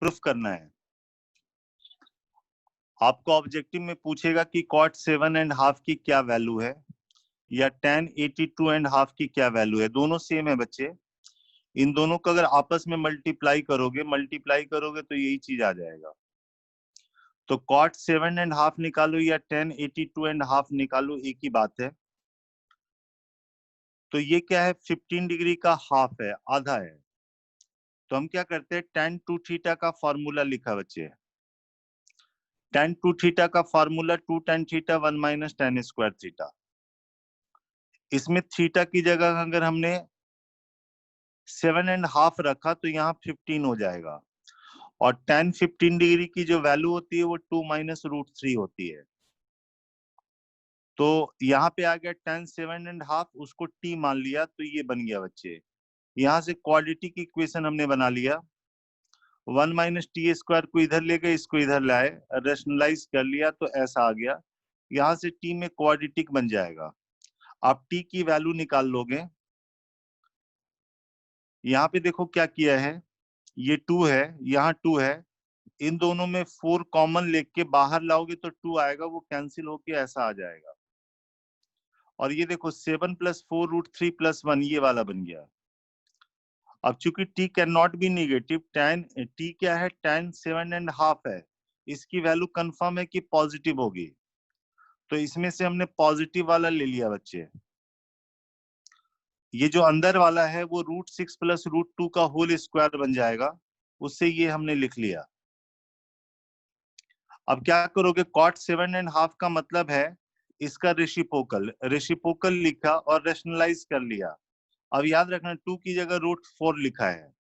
Proof करना है। आपको ऑब्जेक्टिव में पूछेगा कि cot 7.5 की क्या वैल्यू है या tan 82.5 की क्या वैल्यू है। दोनों सेम है बच्चे, इन दोनों को अगर आपस में मल्टीप्लाई करोगे तो यही चीज आ जाएगा। तो cot 7.5 निकालो या tan 82.5 निकालो, एक ही बात है। तो ये क्या है, 15 डिग्री का हाफ है, आधा है। तो हम क्या करते हैं, tan 2 थीटा का फॉर्मूला लिखा बच्चे। tan 2 थीटा का formula 2 tan theta 1 minus tan square theta. इसमें थीटा की जगह अगर हमने 7.5 रखा तो यहाँ 15 हो जाएगा, और tan 15 डिग्री की जो वैल्यू होती है वो 2 माइनस √3 होती है। तो यहाँ पे आ गया tan 7.5, उसको t मान लिया तो ये बन गया बच्चे। यहाँ से क्वाड्रेटिक इक्वेशन हमने बना लिया। 1 माइनस टी स्क्वायर को इधर ले गए, इसको इधर लाए, रेशनलाइज कर लिया तो ऐसा आ गया। यहाँ से t में क्वाड्रेटिक बन जाएगा। आप t की वैल्यू निकाल लोगे। यहाँ पे देखो क्या किया है, ये 2 है, यहाँ 2 है, इन दोनों में 4 कॉमन लेके बाहर लाओगे तो 2 आएगा, वो कैंसिल होके ऐसा आ जाएगा। और ये देखो 7 + 4 √3 + 1 ये वाला बन गया। अब चूंकि t can not be negative, tan t क्या है, tan 7.5 है, इसकी वैल्यू कंफर्म है कि पॉजिटिव होगी, तो इसमें से हमने पॉजिटिव वाला ले लिया बच्चे। ये जो अंदर वाला है वो √6 + √2 का होल स्क्वायर बन जाएगा, उससे ये हमने लिख लिया। अब क्या करोगे, cot 7.5 का मतलब है इसका रेसिप्रोकल लिखा और रेशनलाइज कर लिया। अब याद रखना 2 की जगह √4 लिखा है,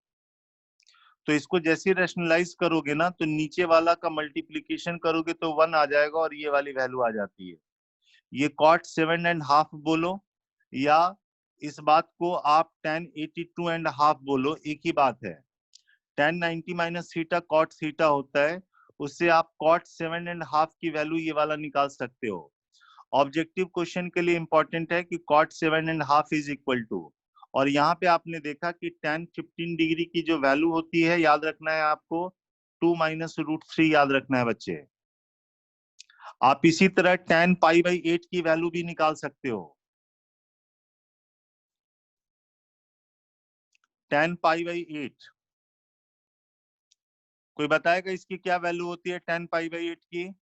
तो इसको जैसे रेशनलाइज करोगे ना तो नीचे वाला का मल्टीप्लीकेशन करोगे तो 1 आ जाएगा और ये वाली वैल्यू आ जाती है। ये cot 7.5 बोलो या इस बात को आप tan 82.5 बोलो, एक ही बात है। tan 90 minus theta cot theta होता है, उससे आप cot 7.5 की वैल्यू ये वाला निकाल सकते हो। ऑब्जेक्टिव क्वेश्चन के लिए इंपॉर्टेंट है कि cot 7.5 इज इक्वल टू, और यहाँ पे आपने देखा कि tan 15 डिग्री की जो वैल्यू होती है, याद रखना है आपको 2 माइनस √3 याद रखना है बच्चे। आप इसी तरह tan π/8 की वैल्यू भी निकाल सकते हो। tan π/8 कोई बताएगा इसकी क्या वैल्यू होती है tan π/8 की?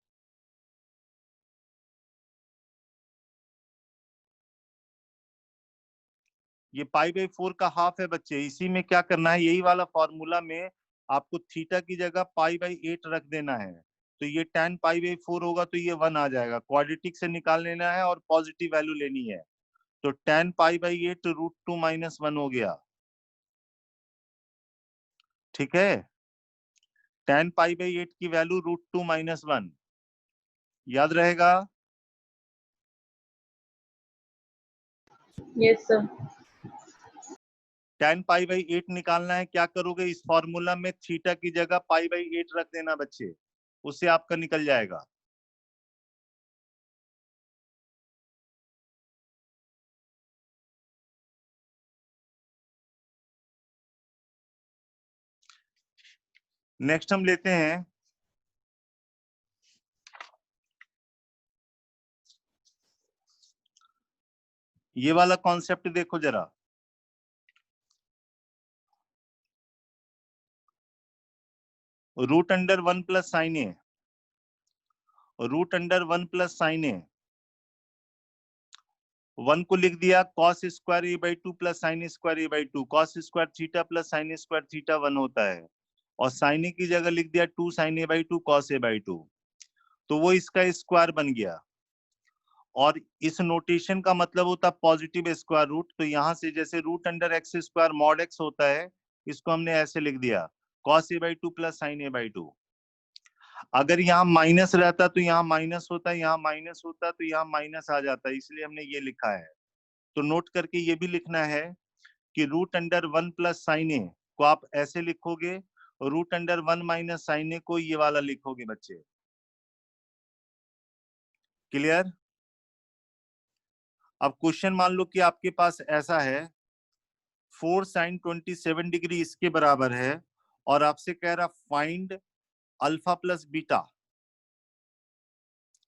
ये π/4 का हाफ है बच्चे। इसी में क्या करना है, यही वाला फॉर्मूला में आपको थीटा की जगह π/8 रख देना है, तो ये tan π/4 होगा तो ये 1 आ जाएगा। क्वाड्रेटिक से निकाल लेना है और पॉजिटिव वैल्यू लेनी है, तो tan π/8 √2 - 1 हो गया। ठीक है, tan π/8 की वैल्यू √2 - 1 याद रहेगा। Yes sir. tan π/8 निकालना है, क्या करोगे, इस फॉर्मूला में थीटा की जगह π/8 रख देना बच्चे, उससे आपका निकल जाएगा। नेक्स्ट हम लेते हैं ये वाला कॉन्सेप्ट, देखो जरा। √1 + sin a, √1 + sin a, 1 को लिख दिया cos square a/2 + sin square a/2, cos square theta + sin square theta 1 होता है, और sin a की जगह लिख दिया 2 sin a/2 cos a/2, तो वो इसका स्क्वायर बन गया। और इस नोटेशन का मतलब होता है पॉजिटिव स्क्वायर रूट, तो यहाँ से जैसे √x² mod x होता है, इसको हमने ऐसे लिख दिया cos a/2 + sin a/2। अगर यहाँ माइनस रहता तो यहाँ माइनस होता, यहाँ माइनस होता तो यहाँ माइनस आ जाता, इसलिए हमने ये लिखा है। तो नोट करके ये भी लिखना है कि √1 + sin a को आप ऐसे लिखोगे, √1 - sin a को ये वाला लिखोगे बच्चे। क्लियर? अब क्वेश्चन मान लो कि आपके पास ऐसा है 4 sin 27 डिग्री इसके बराबर है, और आपसे कह रहा फाइंड अल्फा प्लस बीटा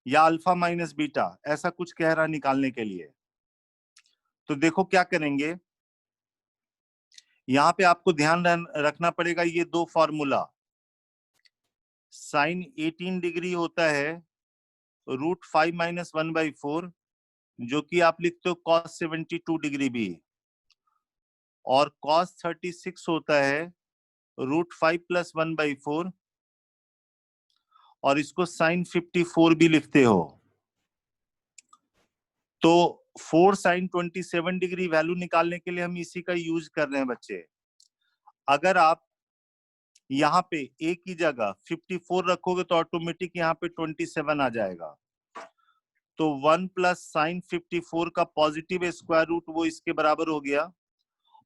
या अल्फा माइनस बीटा, ऐसा कुछ कह रहा निकालने के लिए। तो देखो क्या करेंगे, यहां पे आपको ध्यान रखना पड़ेगा, ये दो फॉर्मूला, साइन 18 डिग्री होता है √5 - 1/4, जो कि आप लिखते हो कॉस 72 डिग्री भी, और कॉस 36 होता है √5 + 1/4, और इसको साइन 54 भी लिखते हो। तो 4 sin 27 डिग्री वैल्यू निकालने के लिए हम इसी का यूज कर रहे हैं बच्चे। अगर आप यहाँ पे a की जगह 54 रखोगे तो ऑटोमेटिक यहाँ पे 27 आ जाएगा। तो 1 + sin 54 का पॉजिटिव स्क्वायर रूट वो इसके बराबर हो गया,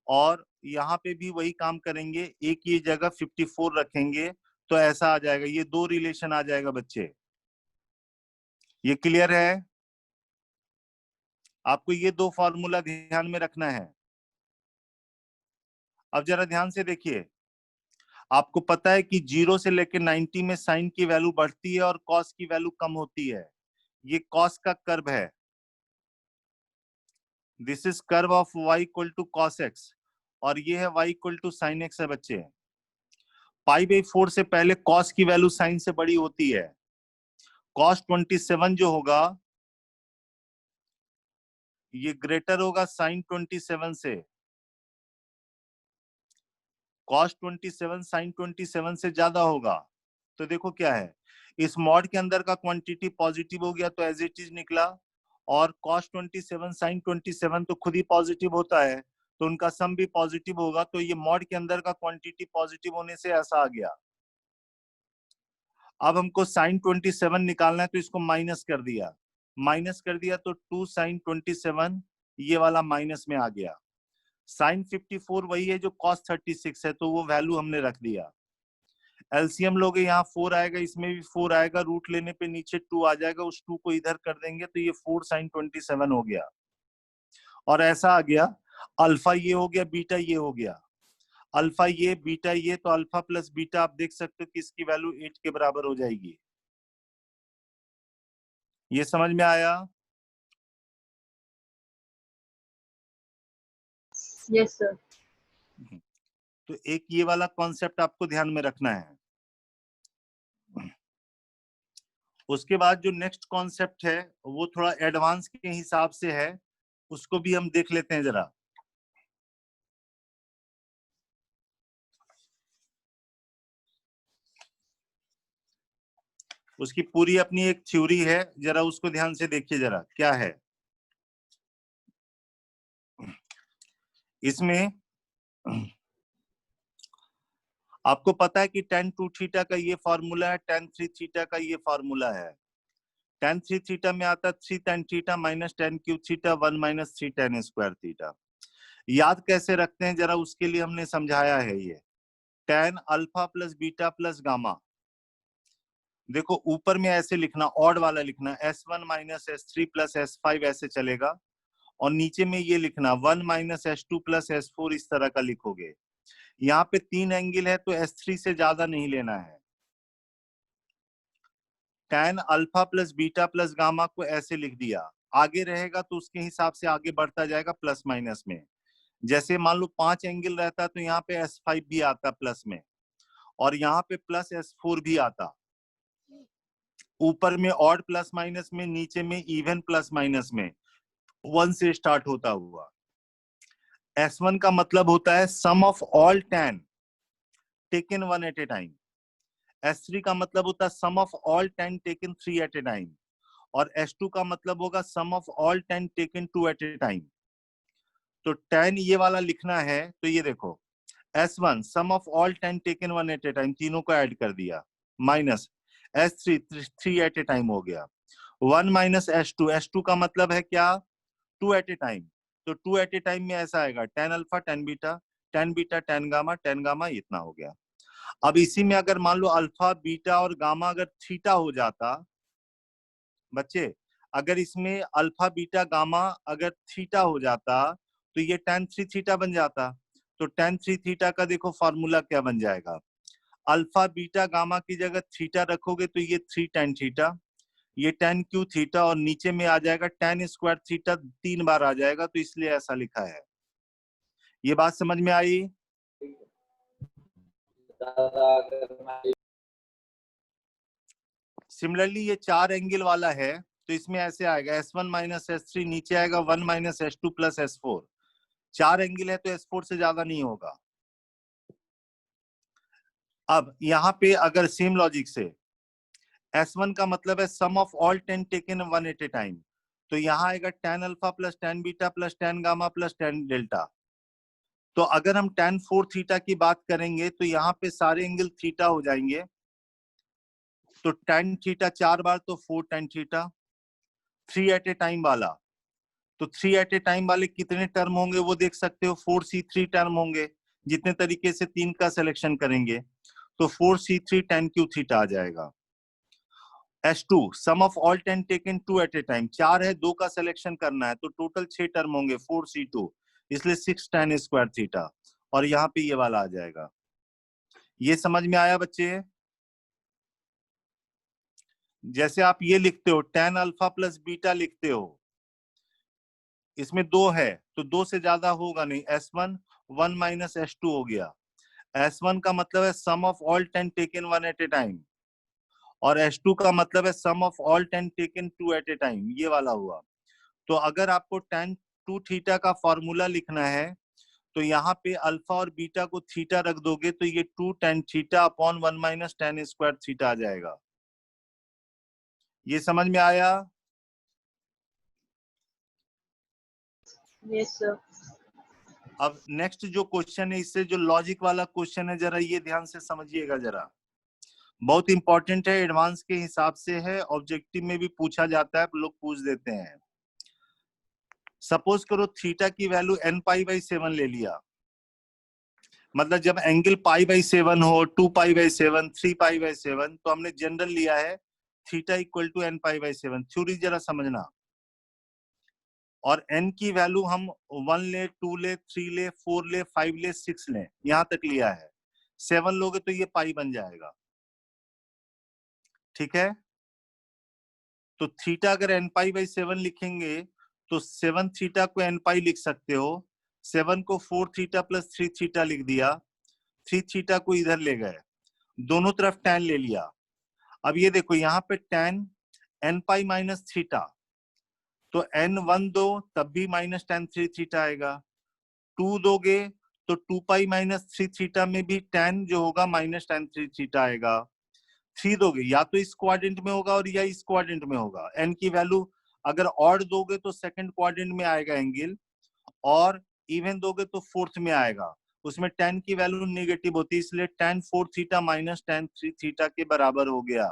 और यहाँ पे भी वही काम करेंगे, a की जगह 54 रखेंगे तो ऐसा आ जाएगा, ये दो रिलेशन आ जाएगा बच्चे। ये क्लियर है? आपको ये दो फॉर्मूला ध्यान में रखना है। अब जरा ध्यान से देखिए, आपको पता है कि 0 से लेकर 90 में साइन की वैल्यू बढ़ती है और कॉस की वैल्यू कम होती है। ये कॉस का कर्व है, this is curve of y = cos x, और ये है y = sin x है बच्चे। π/4 से पहले कॉस की वैल्यू साइन से बड़ी होती है। cos 27 जो होगा ये ग्रेटर होगा sin 27 से, cos 27 sin 27 से ज्यादा होगा। तो देखो क्या है, इस मॉड के अंदर का क्वांटिटी पॉजिटिव हो गया तो एज इट इज निकला, और cos 27 sin 27 तो खुद ही पॉजिटिव होता है, तो उनका सम भी पॉजिटिव होगा, तो ये मॉड के अंदर का क्वांटिटी पॉजिटिव होने से ऐसा आ गया। अब हमको sin 27 निकालना है तो इसको माइनस कर दिया, तो 2 sin 27 ये वाला माइनस में आ गया। sin 54 वही है जो cos 36 है, तो वो वैल्यू हमने रख दिया। एलसीएम लोगे, यहाँ 4 आएगा, इसमें भी 4 आएगा, रूट लेने पे नीचे 2 आ जाएगा, उस 2 को इधर कर देंगे तो ये 4 sin 27 हो गया, और ऐसा आ गया। अल्फा ये हो गया, बीटा ये हो गया, अल्फा ये बीटा ये, तो अल्फा प्लस बीटा आप देख सकते हो कि इसकी वैल्यू 8 के बराबर हो जाएगी। ये समझ में आया? Yes sir. तो एक ये वाला कॉन्सेप्ट आपको ध्यान में रखना है। उसके बाद जो नेक्स्ट कॉन्सेप्ट है वो थोड़ा एडवांस के हिसाब से है, उसको भी हम देख लेते हैं जरा। उसकी पूरी अपनी एक थ्योरी है, जरा उसको ध्यान से देखिए जरा क्या है इसमें। आपको पता है कि tan 2 थीटा का ये फॉर्मूला है, tan 3 थीटा का ये फॉर्मूला है। tan 3 थीटा में आता 3 tan theta minus tan cube theta 1 - 3 tan square theta. याद कैसे रखते हैं जरा, उसके लिए हमने समझाया है ये tan alpha plus beta plus gamma. देखो ऊपर में ऐसे लिखना, ऑड वाला लिखना, S1 - S3 + S5 ऐसे चलेगा, और नीचे में ये लिखना 1 - S2 + S4, इस तरह का लिखोगे। यहाँ पे 3 एंगल है तो S3 से ज्यादा नहीं लेना है। tan alpha plus beta plus gamma को ऐसे लिख दिया, आगे रहेगा तो उसके हिसाब से आगे बढ़ता जाएगा प्लस माइनस में। जैसे मान लो 5 एंगल रहता तो यहाँ पे S5 भी आता प्लस में, और यहाँ पे प्लस S4 भी आता। ऊपर में ऑड प्लस माइनस में, नीचे में इवन प्लस माइनस में, 1 से स्टार्ट होता हुआ। S1 का मतलब होता है sum of all tan taken 1 at a time. S3 का मतलब होता है sum of all tan taken 3 at a time, और S2 का मतलब होगा sum of all tan taken 2 at a time. तो tan ये वाला लिखना है तो ये देखो, S1 sum of all tan taken 1 at a time, तीनों को ऐड कर दिया, minus S3 3 at a time हो गया, 1 - S2, S2 का मतलब है क्या, 2 एट ए टाइम। तो 2 एट ए टाइम में ऐसा आएगा tan alpha tan beta tan gamma इतना हो गया। अब इसी में अगर मान लो अल्फा बीटा और गामा अगर थीटा हो जाता बच्चे, अगर इसमें अल्फा बीटा गामा अगर थीटा हो जाता तो ये tan 3 थीटा बन जाता। तो tan 3 थीटा का देखो फॉर्मूला क्या बन जाएगा, अल्फा बीटा गामा की जगह थीटा रखोगे तो ये 3 tan थीटा, ये tan क्यू थीटा, और नीचे में आ जाएगा tan स्क्वायर थीटा 3 बार आ जाएगा, तो इसलिए ऐसा लिखा है। ये बात समझ में आई? सिमिलरली ये 4 एंगल वाला है, तो इसमें ऐसे आएगा S1 माइनस S3, नीचे आएगा 1 minus S2 plus S4। 4 angle है तो S4 से ज्यादा नहीं होगा। अब यहाँ पे अगर सेम लॉजिक से S1 का मतलब है sum of all 10 taken one at a time, तो यहाँ आएगा tan alpha plus tan beta plus tan gamma plus tan delta. तो अगर हम tan 4 थीटा की बात करेंगे तो यहाँ पे सारे एंगल थीटा हो जाएंगे, तो tan थीटा 4 बार तो 4 tan theta. 3 at a time वाला, तो 3 एट ए टाइम वाले कितने टर्म होंगे वो देख सकते हो, 4c3 टर्म होंगे। जितने तरीके से 3 का सिलेक्शन करेंगे तो 4c3 tan क्यू थीटा आ जाएगा। S2 sum of all 10 taken 2 at a time, 4 है 2 का सिलेक्शन करना है, तो टोटल 6 टर्म होंगे 4c2, इसलिए 6 tan स्क्वायर थीटा, और यहाँ पे ये वाला आ जाएगा। ये समझ में आया बच्चे? जैसे आप ये लिखते हो tan अल्फा प्लस बीटा लिखते हो, इसमें 2 है तो 2 से ज्यादा होगा नहीं, S1 1 माइनस S2 हो गया। S1 का मतलब है sum of all 10 taken one at a time, और S2 का मतलब है sum of all 10 taken 2 at a time, ये वाला हुआ। तो अगर आपको tan 2 थीटा का फॉर्मूला लिखना है तो यहाँ पे अल्फा और बीटा को थीटा रख दोगे तो ये 2 tan theta upon 1 minus tan square theta आ जाएगा। ये समझ में आया? Yes sir. अब नेक्स्ट जो क्वेश्चन है, इससे जो लॉजिक वाला क्वेश्चन है, जरा ये ध्यान से समझिएगा जरा, बहुत इंपॉर्टेंट है, एडवांस के हिसाब से है, ऑब्जेक्टिव में भी पूछा जाता है, लोग पूछ देते हैं। सपोज करो थीटा की वैल्यू n π/7 ले लिया, मतलब जब एंगल π/7 हो, 2π/7, 3π/7, तो हमने जनरल लिया है theta equal to n π/7। Theory जरा समझना, और n की वैल्यू हम 1 ले, 2 ले, 3 ले, 4 ले, 5 ले, 6 ले, यहां तक लिया है। 7 लोगे तो ये पाई बन जाएगा, ठीक है? तो थीटा अगर n π/7 लिखेंगे तो 7 थीटा को n π लिख सकते हो, 7 को 4 थीटा प्लस 3 थीटा लिख दिया, 3 थीटा को इधर ले गए, दोनों तरफ tan ले लिया। अब ये देखो यहाँ पे tan n π माइनस थीटा, तो n1 दो तब भी माइनस tan 3 थीटा आएगा, 2 दोगे तो 2π माइनस 3 थीटा में भी tan जो होगा माइनस tan 3 थीटा आएगा। 3 दोगे या तो इस क्वाड्रेंट में होगा और या इस क्वाड्रेंट में होगा। n की वैल्यू अगर ऑड दोगे तो सेकंड क्वाड्रेंट में आएगा एंगल, और इवन दोगे तो फोर्थ में आएगा, उसमें tan की वैल्यू नेगेटिव होती है, इसलिए tan 4 theta minus tan 3 theta के बराबर हो गया।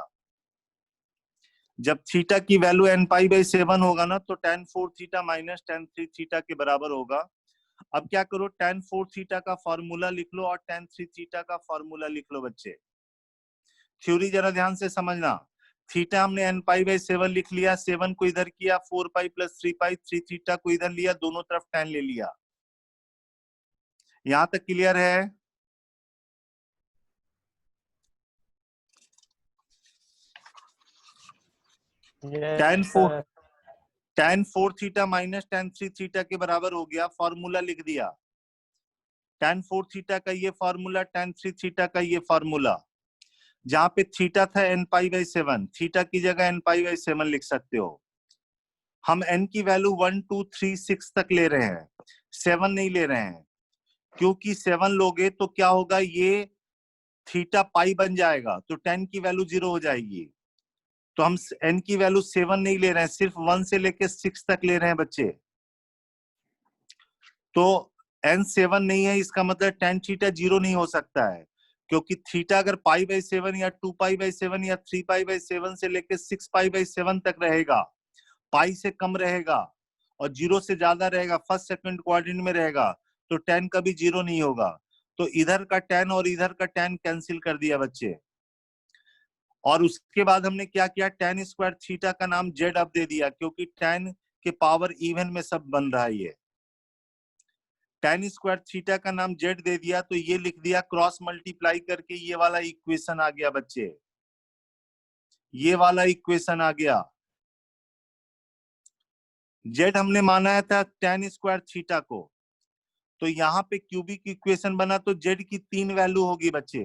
जब थीटा की वैल्यू n π/7 होगा ना तो tan 4 theta minus tan 3 theta के बराबर होगा। अब क्या करो, tan 4 थीटा का फॉर्मूला लिख लो और tan 3 थीटा का फॉर्मूला लिख लो बच्चे। थ्योरी जरा ध्यान से समझना, थीटा हमने n π/7 लिख लिया, 7 को इधर किया, 4π प्लस 3π, 3 थीटा को इधर लिया, दोनों तरफ tan ले लिया। यहां तक क्लियर है? tan 4 theta minus tan 3 theta के बराबर हो गया, फॉर्मूला लिख दिया। tan 4 थीटा का ये फॉर्मूला, tan 3 थीटा का ये फॉर्मूला, जहां पे थीटा था n π/7, थीटा की जगह n π/7 लिख सकते हो। हम n की वैल्यू 1 2 3 6 तक ले रहे हैं, 7 नहीं ले रहे हैं, क्योंकि 7 लोगे तो क्या होगा, ये थीटा पाई बन जाएगा, तो tan की वैल्यू 0 हो जाएगी। तो हम n की वैल्यू 7 नहीं ले रहे हैं, सिर्फ 1 से लेके 6 तक ले रहे हैं बच्चे। तो n 7 नहीं है, इसका मतलब tan थीटा 0 नहीं हो सकता है, क्योंकि थीटा अगर π/7 या 2π/7 या 3π/7 से लेके 6π/7 तक रहेगा, पाई से कम रहेगा और 0 से ज्यादा रहेगा, फर्स्ट सेकंड क्वाड्रेंट में रहेगा, तो tan कभी 0 नहीं होगा। तो इधर का tan और इधर का tan कैंसिल कर दिया बच्चे, और उसके बाद हमने क्या किया, tan स्क्वायर थीटा का नाम z अब दे दिया, क्योंकि tan के पावर इवन में सब बन रहा है ये। tan स्क्वायर थीटा का नाम z दे दिया, तो ये लिख दिया, क्रॉस मल्टीप्लाई करके ये वाला इक्वेशन आ गया बच्चे, ये वाला इक्वेशन आ गया। z हमने माना था tan स्क्वायर थीटा को, तो यहाँ पे क्यूबिक इक्वेशन बना, तो z की 3 वैल्यू होगी बच्चे।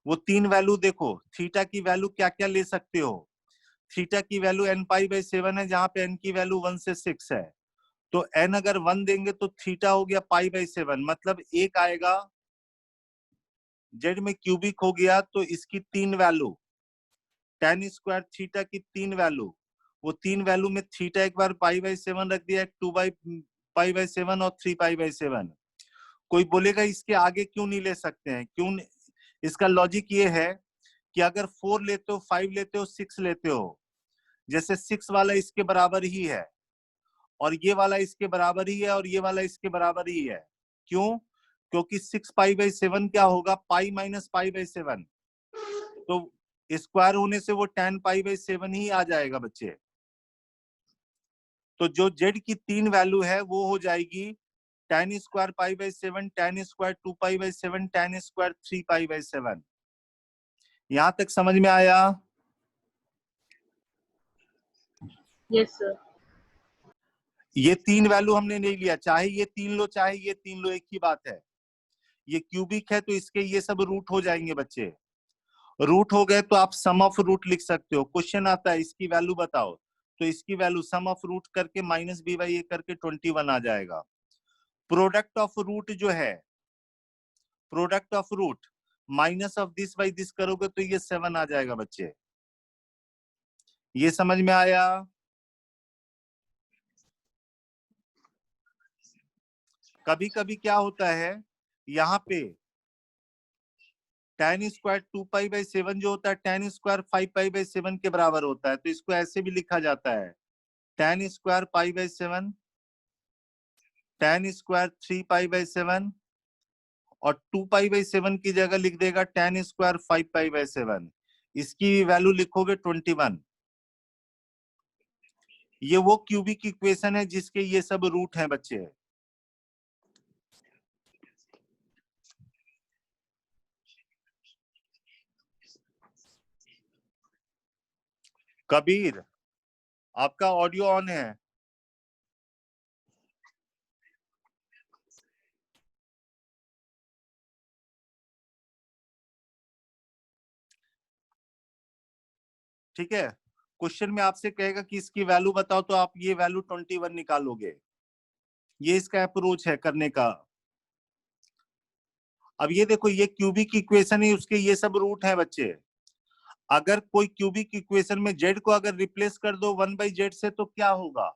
वो 3 वैल्यू देखो, थीटा की वैल्यू क्या क्या ले सकते हो। थीटा की वैल्यू n π/7 है, जहां पे n की वैल्यू 1 से 6 है, तो n अगर 1 देंगे तो थीटा हो गया π/7, मतलब एक आएगा। z में क्यूबिक हो गया, तो इसकी 3 वैल्यू, tan स्क्वायर थीटा की 3 वैल्यू, वो 3 वैल्यू में थीटा एक बार π/7 रख दिया, 2π/7 और 3π/7। कोई बोलेगा इसके आगे क्यों नहीं ले सकते हैं, क्यों? इसका लॉजिक ये है कि अगर 4 लेते हो, 5 लेते हो, 6 लेते हो, जैसे 6 वाला इसके बराबर ही है, और ये वाला इसके बराबर ही है, और ये वाला इसके बराबर ही है। क्यों? क्योंकि 6π/7 क्या होगा, पाई माइनस π/7, तो स्क्वायर होने से वो tan π/7 ही आ जाएगा बच्चे। तो जो z की 3 वैल्यू है वो हो जाएगी tan square π/7, tan square 2π/7, tan square 3π/7। यहां तक समझ में आया? Yes sir. ये 3 वैल्यू हमने नहीं लिया, चाहे ये 3 लो चाहे ये 3 लो, एक ही बात है। ये क्यूबिक है तो इसके ये सब रूट हो जाएंगे बच्चे। रूट हो गए तो आप सम ऑफ रूट लिख सकते हो। क्वेश्चन आता है इसकी वैल्यू बताओ, तो इसकी वैल्यू सम ऑफ रूट करके माइनस b/a करके 21 आ जाएगा। प्रोडक्ट ऑफ रूट जो है, product of root minus of this by this करोगे तो ये 7 आ जाएगा बच्चे। ये समझ में आया? कभी कभी क्या होता है, यहाँ पे tan स्क्वायर 2π/7 जो होता है, tan स्क्वायर 5π/7 के बराबर होता है, तो इसको ऐसे भी लिखा जाता है, tan स्क्वायर π/7, tan स्क्वायर 3π/7, और 2π/7 की जगह लिख देगा tan स्क्वायर 5π/7। इसकी वैल्यू लिखोगे 21। ये वो क्यूबिक इक्वेशन है जिसके ये सब रूट हैं बच्चे। कबीर, आपका ऑडियो ऑन है? ठीक है, क्वेश्चन में आपसे कहेगा कि इसकी वैल्यू बताओ, तो आप ये वैल्यू 21 निकालोगे। ये इसका अप्रोच है करने का। अब ये देखो, ये क्यूबिक इक्वेशन है, उसके ये सब रूट है बच्चे। अगर कोई क्यूबिक इक्वेशन में z को अगर रिप्लेस कर दो 1/z से, तो क्या होगा?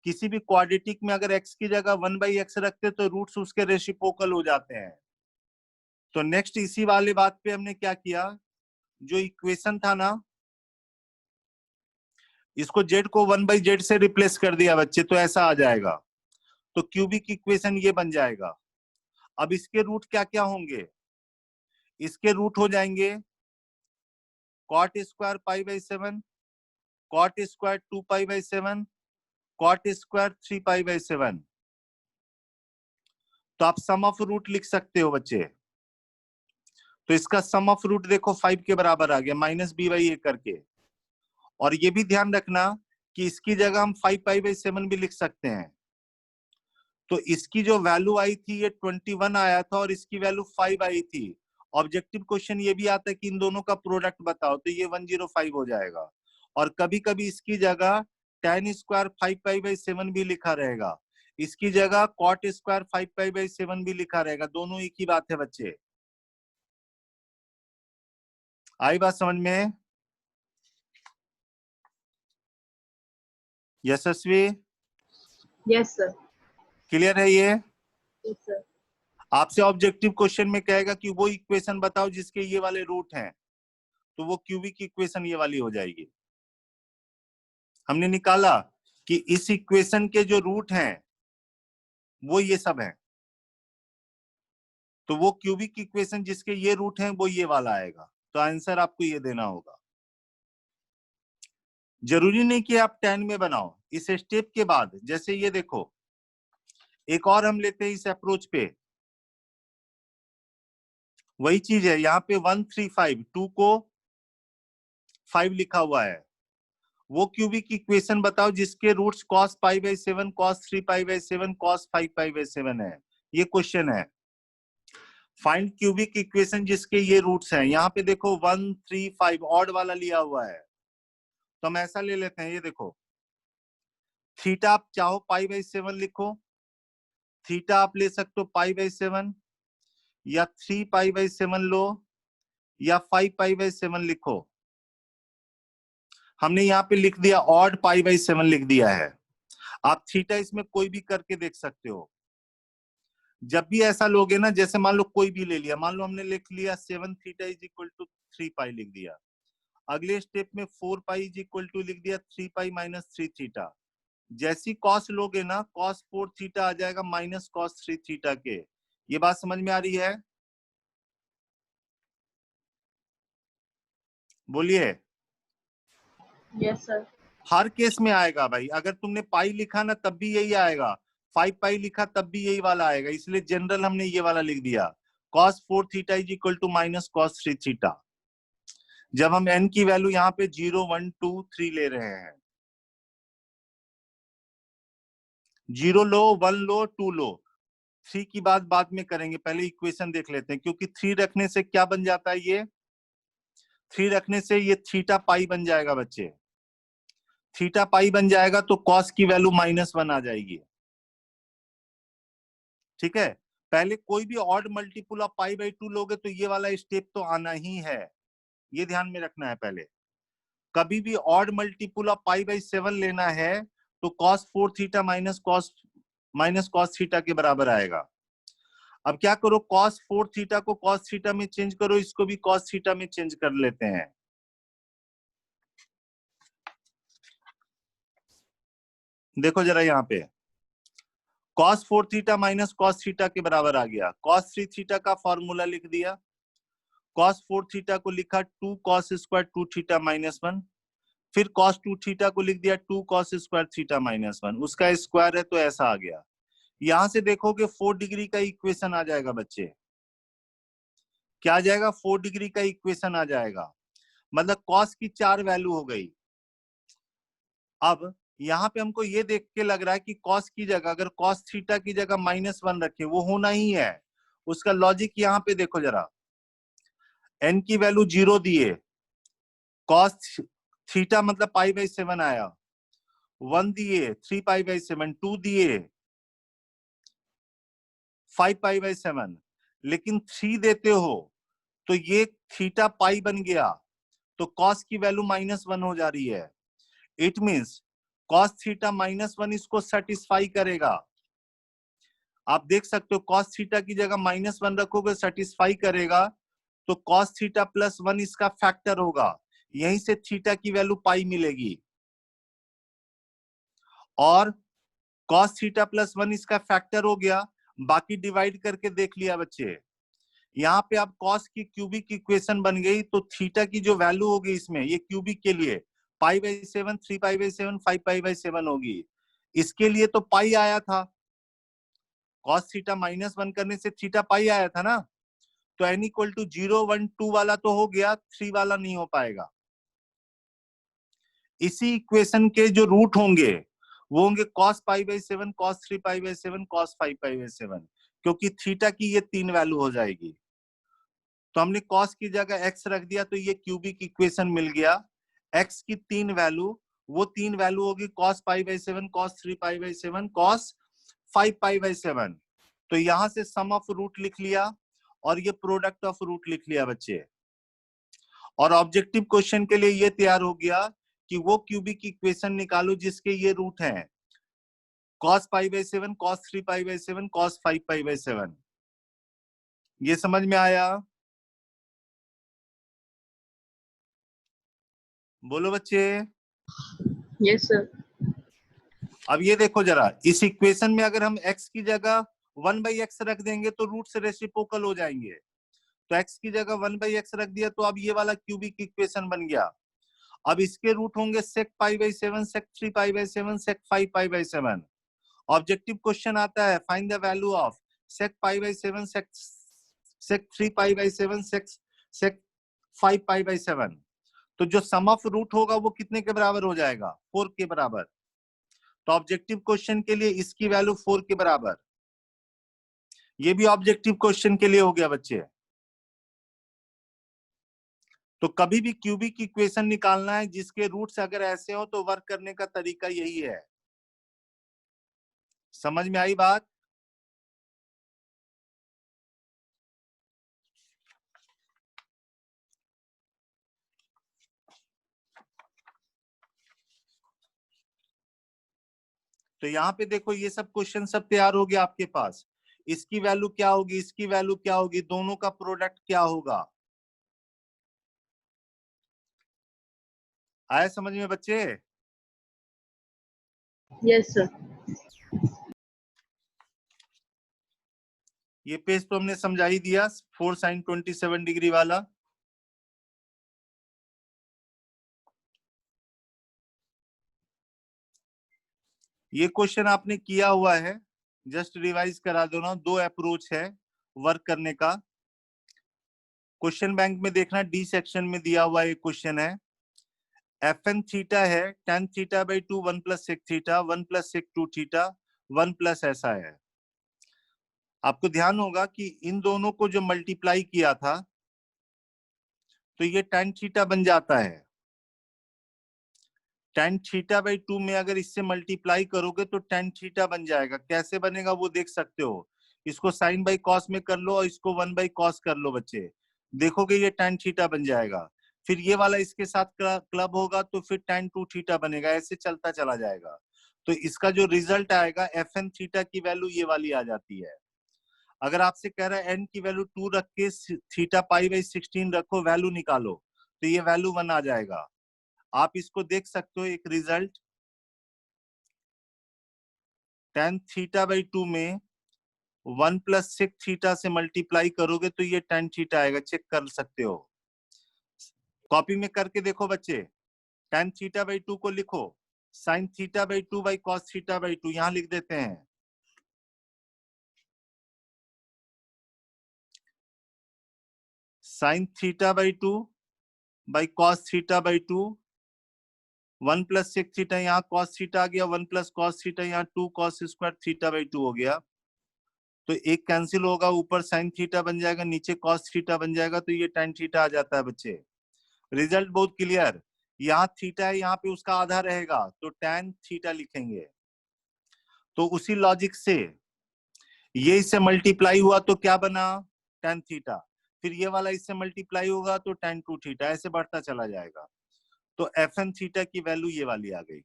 किसी भी क्वाड्रेटिक में अगर x की जगह 1/x रखते तो रूट्स उसके रेसिप्रोकल हो जाते हैं। तो नेक्स्ट इसी वाली बात पे हमने क्या किया, जो इक्वेशन था ना, इसको z को 1/z से रिप्लेस कर दिया बच्चे, तो ऐसा आ जाएगा। तो क्यूबिक इक्वेशन ये बन जाएगा। अब इसके रूट क्या क्या होंगे? इसके रूट हो जाएंगे cot square π/7, cot square 2π/7, cot square 3π/7। तो आप सम ऑफ रूट लिख सकते हो बच्चे। तो इसका सम ऑफ रूट देखो 5 के बराबर आ गया, माइनस b/a करके। और ये भी ध्यान रखना कि इसकी जगह हम 5π/7 भी लिख सकते हैं। तो इसकी जो वैल्यू आई थी ये 21 आया था, और इसकी वैल्यू 5 आई थी। ऑब्जेक्टिव क्वेश्चन ये भी आता है कि इन दोनों का प्रोडक्ट बताओ, तो ये 105 हो जाएगा। और कभी कभी इसकी जगह tan स्क्वायर 5π/7 भी लिखा रहेगा, इसकी जगह cot स्क्वायर 5π/7 भी लिखा रहेगा, दोनों एक ही बात है बच्चे। आई बात समझ में? यशस्वी, यस सर। क्लियर है ये? Yes sir. आपसे ऑब्जेक्टिव क्वेश्चन में कहेगा कि वो इक्वेशन बताओ जिसके ये वाले रूट हैं, तो वो क्यूबिक इक्वेशन ये वाली हो जाएगी। हमने निकाला कि इस इक्वेशन के जो रूट हैं वो ये सब हैं, तो वो क्यूबिक इक्वेशन जिसके ये रूट हैं वो ये वाला आएगा। तो आंसर आपको ये देना होगा। जरूरी नहीं कि आप 10 में बनाओ। इस स्टेप के बाद जैसे ये देखो, एक और हम लेते हैं इस अप्रोच पे, वही चीज है यहाँ पे 135, 2 को 5 लिखा हुआ है, वो क्यूबिक इक्वेशन बताओ जिसके रूट्स cos π/7, cos 3π/7, cos 5π/7 है। ये क्वेश्चन है, फाइंड क्यूबिक इक्वेशन जिसके ये रूट्स हैं। यहाँ पे देखो 1 3 5 ऑड वाला लिया हुआ है, तो हम ऐसा ले लेते हैं, ये देखो थीटा आप चाहो π/7 लिखो, थीटा आप ले सकते हो π/7, या 3π/7 लो, या 5π/7 लिखो। हमने यहाँ पे लिख दिया ऑड π/7 लिख दिया है। आप थीटा इसमें कोई भी करके देख सकते हो। जब भी ऐसा लोगे ना, जैसे मान लो कोई भी ले लिया, मान लो हमने लिख लिया 7 थीटा इज इक्वल टू 3 पाई लिख दिया, अगले स्टेप में 4 पाई इज इक्वल टू लिख दिया 3 पाई माइनस 3 थीटा। जैसी कॉस लोगे ना, कॉस 4 थीटा आ जाएगा माइनस कॉस 3 थीटा के। ये बात समझ में आ रही है? बोलिए। Yes sir. हर केस में आएगा भाई, अगर तुमने पाई लिखा ना तब भी यही आएगा, 5 पाई लिखा तब भी यही वाला आएगा, इसलिए जनरल हमने ये वाला लिख दिया cos 4 theta is equal to minus cos 3 theta. जब हम n की वैल्यू यहाँ पे 0 1 2 3 ले रहे हैं, 0 लो 1 लो 2 लो, 3 की बात बाद में करेंगे, पहले इक्वेशन देख लेते हैं, क्योंकि 3 रखने से क्या बन जाता है, ये 3 रखने से ये थीटा पाई बन जाएगा बच्चे, थीटा पाई बन जाएगा तो कॉस की वैल्यू -1 आ जाएगी। ठीक है, पहले कोई भी ऑड मल्टीपल ऑफ π/2 लोगे तो ये वाला स्टेप तो आना ही है, ये ध्यान में रखना है। पहले कभी भी ऑड मल्टीपल ऑफ π/7 लेना है तो cos 4 theta minus cos theta के बराबर आएगा। अब क्या करो, cos 4 थीटा को cos थीटा में चेंज करो, इसको भी cos थीटा में चेंज कर लेते हैं। देखो जरा यहाँ पे cos 4 theta minus cos theta के बराबर आ गया, cos 3 थीटा का फॉर्मूला लिख दिया, cos 4 थीटा को लिखा 2 cos स्क्वायर 2 थीटा -1, फिर cos 2 थीटा को लिख दिया 2 cos स्क्वायर थीटा -1, उसका स्क्वायर है तो ऐसा आ गया। यहां से देखोगे 4 डिग्री का इक्वेशन आ जाएगा बच्चे, क्या आ जाएगा, 4 डिग्री का इक्वेशन आ जाएगा, मतलब cos की 4 वैल्यू हो गई। अब यहाँ पे हमको ये देख के लग रहा है कि cos की जगह अगर cos थीटा की जगह -1 रखे, वो होना ही है, उसका लॉजिक यहाँ पे देखो जरा, n की वैल्यू 0 दिए, cos थीटा मतलब π/7 आया, 1 दिए 3 π/7, 2 दिए 5 π/7, लेकिन 3 देते हो तो ये थीटा पाई बन गया, तो cos की वैल्यू -1 हो जा रही है। इट मींस cos थीटा -1 इसको सेटिस्फाई करेगा। आप देख सकते हो cos थीटा की जगह -1 रखोगे सेटिस्फाई करेगा, तो cos थीटा +1 इसका फैक्टर होगा, यहीं से थीटा की वैल्यू पाई मिलेगी, और cos थीटा +1 इसका फैक्टर हो गया, बाकी डिवाइड करके देख लिया बच्चे। यहाँ पे अब cos की क्यूबिक इक्वेशन बन गई, तो थीटा की जो वैल्यू होगी इसमें, ये क्यूबिक के लिए π/7, 3 π/7, 5 π/7 होगी, इसके लिए तो पाई आया था, cos थीटा -1 करने से थीटा पाई आया था ना, तो n = 0 1 2 वाला तो हो गया, 3 वाला नहीं हो पाएगा। इसी इक्वेशन के जो रूट होंगे वो होंगे cos π/7, cos 3 π/7, cos 5 π/7, क्योंकि थीटा की ये 3 वैल्यू हो जाएगी। तो हमने cos की जगह x रख दिया, तो ये क्यूबिक इक्वेशन मिल गया। x की 3 वैल्यू, वो 3 वैल्यू होगी cos π/7, cos 3 π/7, cos 5 π/7। तो यहां से सम ऑफ रूट लिख लिया और ये प्रोडक्ट ऑफ रूट लिख लिया बच्चे, और ऑब्जेक्टिव क्वेश्चन के लिए ये तैयार हो गया कि वो क्यूबिक इक्वेशन निकालो जिसके ये रूट हैं, cos π/7, cos 3 π/7, cos 5 π/7। ये समझ में आया? बोलो बच्चे। Yes sir. अब ये देखो जरा, इस इक्वेशन में अगर हम x की जगह 1/x रख देंगे तो रूट से रेसिप्रोकल हो जाएंगे, तो x की जगह 1/x रख दिया, तो अब ये वाला क्यूबिक इक्वेशन बन गया। अब इसके रूट होंगे sec π/7, sec 3 π/7, sec 5 π/7, objective question आता है find the value of sec pi by 7 sec 3 pi by 7 sec 5 pi by 7, तो जो सम ऑफ रूट होगा वो कितने के बराबर हो जाएगा? 4 के बराबर। तो ऑब्जेक्टिव क्वेश्चन के लिए इसकी वैल्यू 4 के बराबर। ये भी ऑब्जेक्टिव क्वेश्चन के लिए हो गया बच्चे। तो कभी भी क्यूबिक इक्वेशन निकालना है जिसके रूट्स अगर ऐसे हो तो वर्क करने का तरीका यही है। समझ में आई बात? तो यहाँ पे देखो ये सब क्वेश्चन सब तैयार हो गया आपके पास। इसकी वैल्यू क्या होगी, इसकी वैल्यू क्या होगी, दोनों का प्रोडक्ट क्या होगा। आया समझ में बच्चे? Yes, sir. ये पेज तो हमने समझा ही दिया, 4 sin 27 डिग्री वाला। ये क्वेश्चन आपने किया हुआ है, जस्ट रिवाइज करा दो ना। 2 अप्रोच है वर्क करने का। क्वेश्चन बैंक में देखना, डी सेक्शन में दिया हुआ एक क्वेश्चन है। एफ एन थीटा है tan थीटा by 2 1 plus sec theta 1 plus sec 2 theta 1 plus ऐसा है। आपको ध्यान होगा कि इन दोनों को जो मल्टीप्लाई किया था तो ये tan थीटा बन जाता है। tan थीटा बाई 2 में अगर इससे मल्टीप्लाई करोगे तो tan थीटा बन जाएगा। कैसे बनेगा वो देख सकते हो। इसको साइन बाई कॉस में कर लो और इसको 1 बाई कॉस कर लो बच्चे, देखोगे ये tan थीटा बन जाएगा। फिर ये वाला इसके साथ क्लब होगा तो फिर tan 2 थीटा बनेगा। ऐसे चलता चला जाएगा। तो इसका जो रिजल्ट आएगा एफ एन थीटा की वैल्यू ये वाली आ जाती है। अगर आपसे कह रहा है एन की वैल्यू 2 रख के थीटा पाई बाई 16 रखो, वैल्यू निकालो, तो ये वैल्यू 1 आ जाएगा। आप इसको देख सकते हो एक रिजल्ट, tan थीटा बाई 2 में 1 प्लस सेक थीटा से मल्टीप्लाई करोगे तो ये tan थीटा आएगा। चेक कर सकते हो, कॉपी में करके देखो बच्चे। tan थीटा बाई 2 को लिखो sin theta by 2 by cos theta by 2, यहां लिख देते हैं। sin theta by 2 by cos theta by 2, 1 plus sec theta, यहाँ cos थीटा आ गया, 1 प्लस cos थीटा, यहाँ 2 cos स्क्वायर थीटा बाई 2 हो गया। तो एक कैंसिल होगा, ऊपर sin थीटा बन जाएगा, नीचे cos थीटा बन जाएगा, तो ये tan थीटा आ जाता है बच्चे। रिजल्ट बहुत क्लियर। यहाँ थीटा है, यहाँ पे उसका आधा रहेगा तो tan थीटा लिखेंगे। तो उसी लॉजिक से ये इससे मल्टीप्लाई हुआ तो क्या बना? tan theta. फिर ये वाला इससे मल्टीप्लाई होगा तो tan 2 थीटा, ऐसे बढ़ता चला जाएगा। तो एफ एन थीटा की वैल्यू ये वाली आ गई।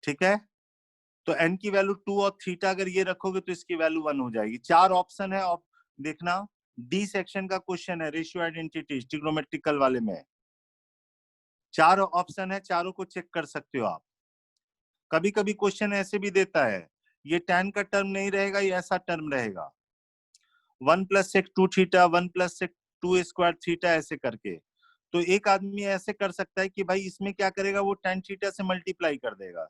ठीक है, तो n की वैल्यू 2 और थीटा अगर ये रखोगे तो इसकी वैल्यू 1 हो जाएगी। 4 ऑप्शन है, और देखना डी सेक्शन का क्वेश्चन है, रेशियो आइडेंटिटी ट्रिग्नोमेट्रिकल वाले में 4 ऑप्शन है, चारों को चेक कर सकते हो आप। कभी कभी क्वेश्चन ऐसे भी देता है, ये tan का टर्म नहीं रहेगा, ये ऐसा टर्म रहेगा, 1 plus sec 2 theta 1 plus sec 2 square theta, ऐसे करके। तो एक आदमी ऐसे कर सकता है कि भाई इसमें क्या करेगा, वो tan थीटा से मल्टीप्लाई कर देगा।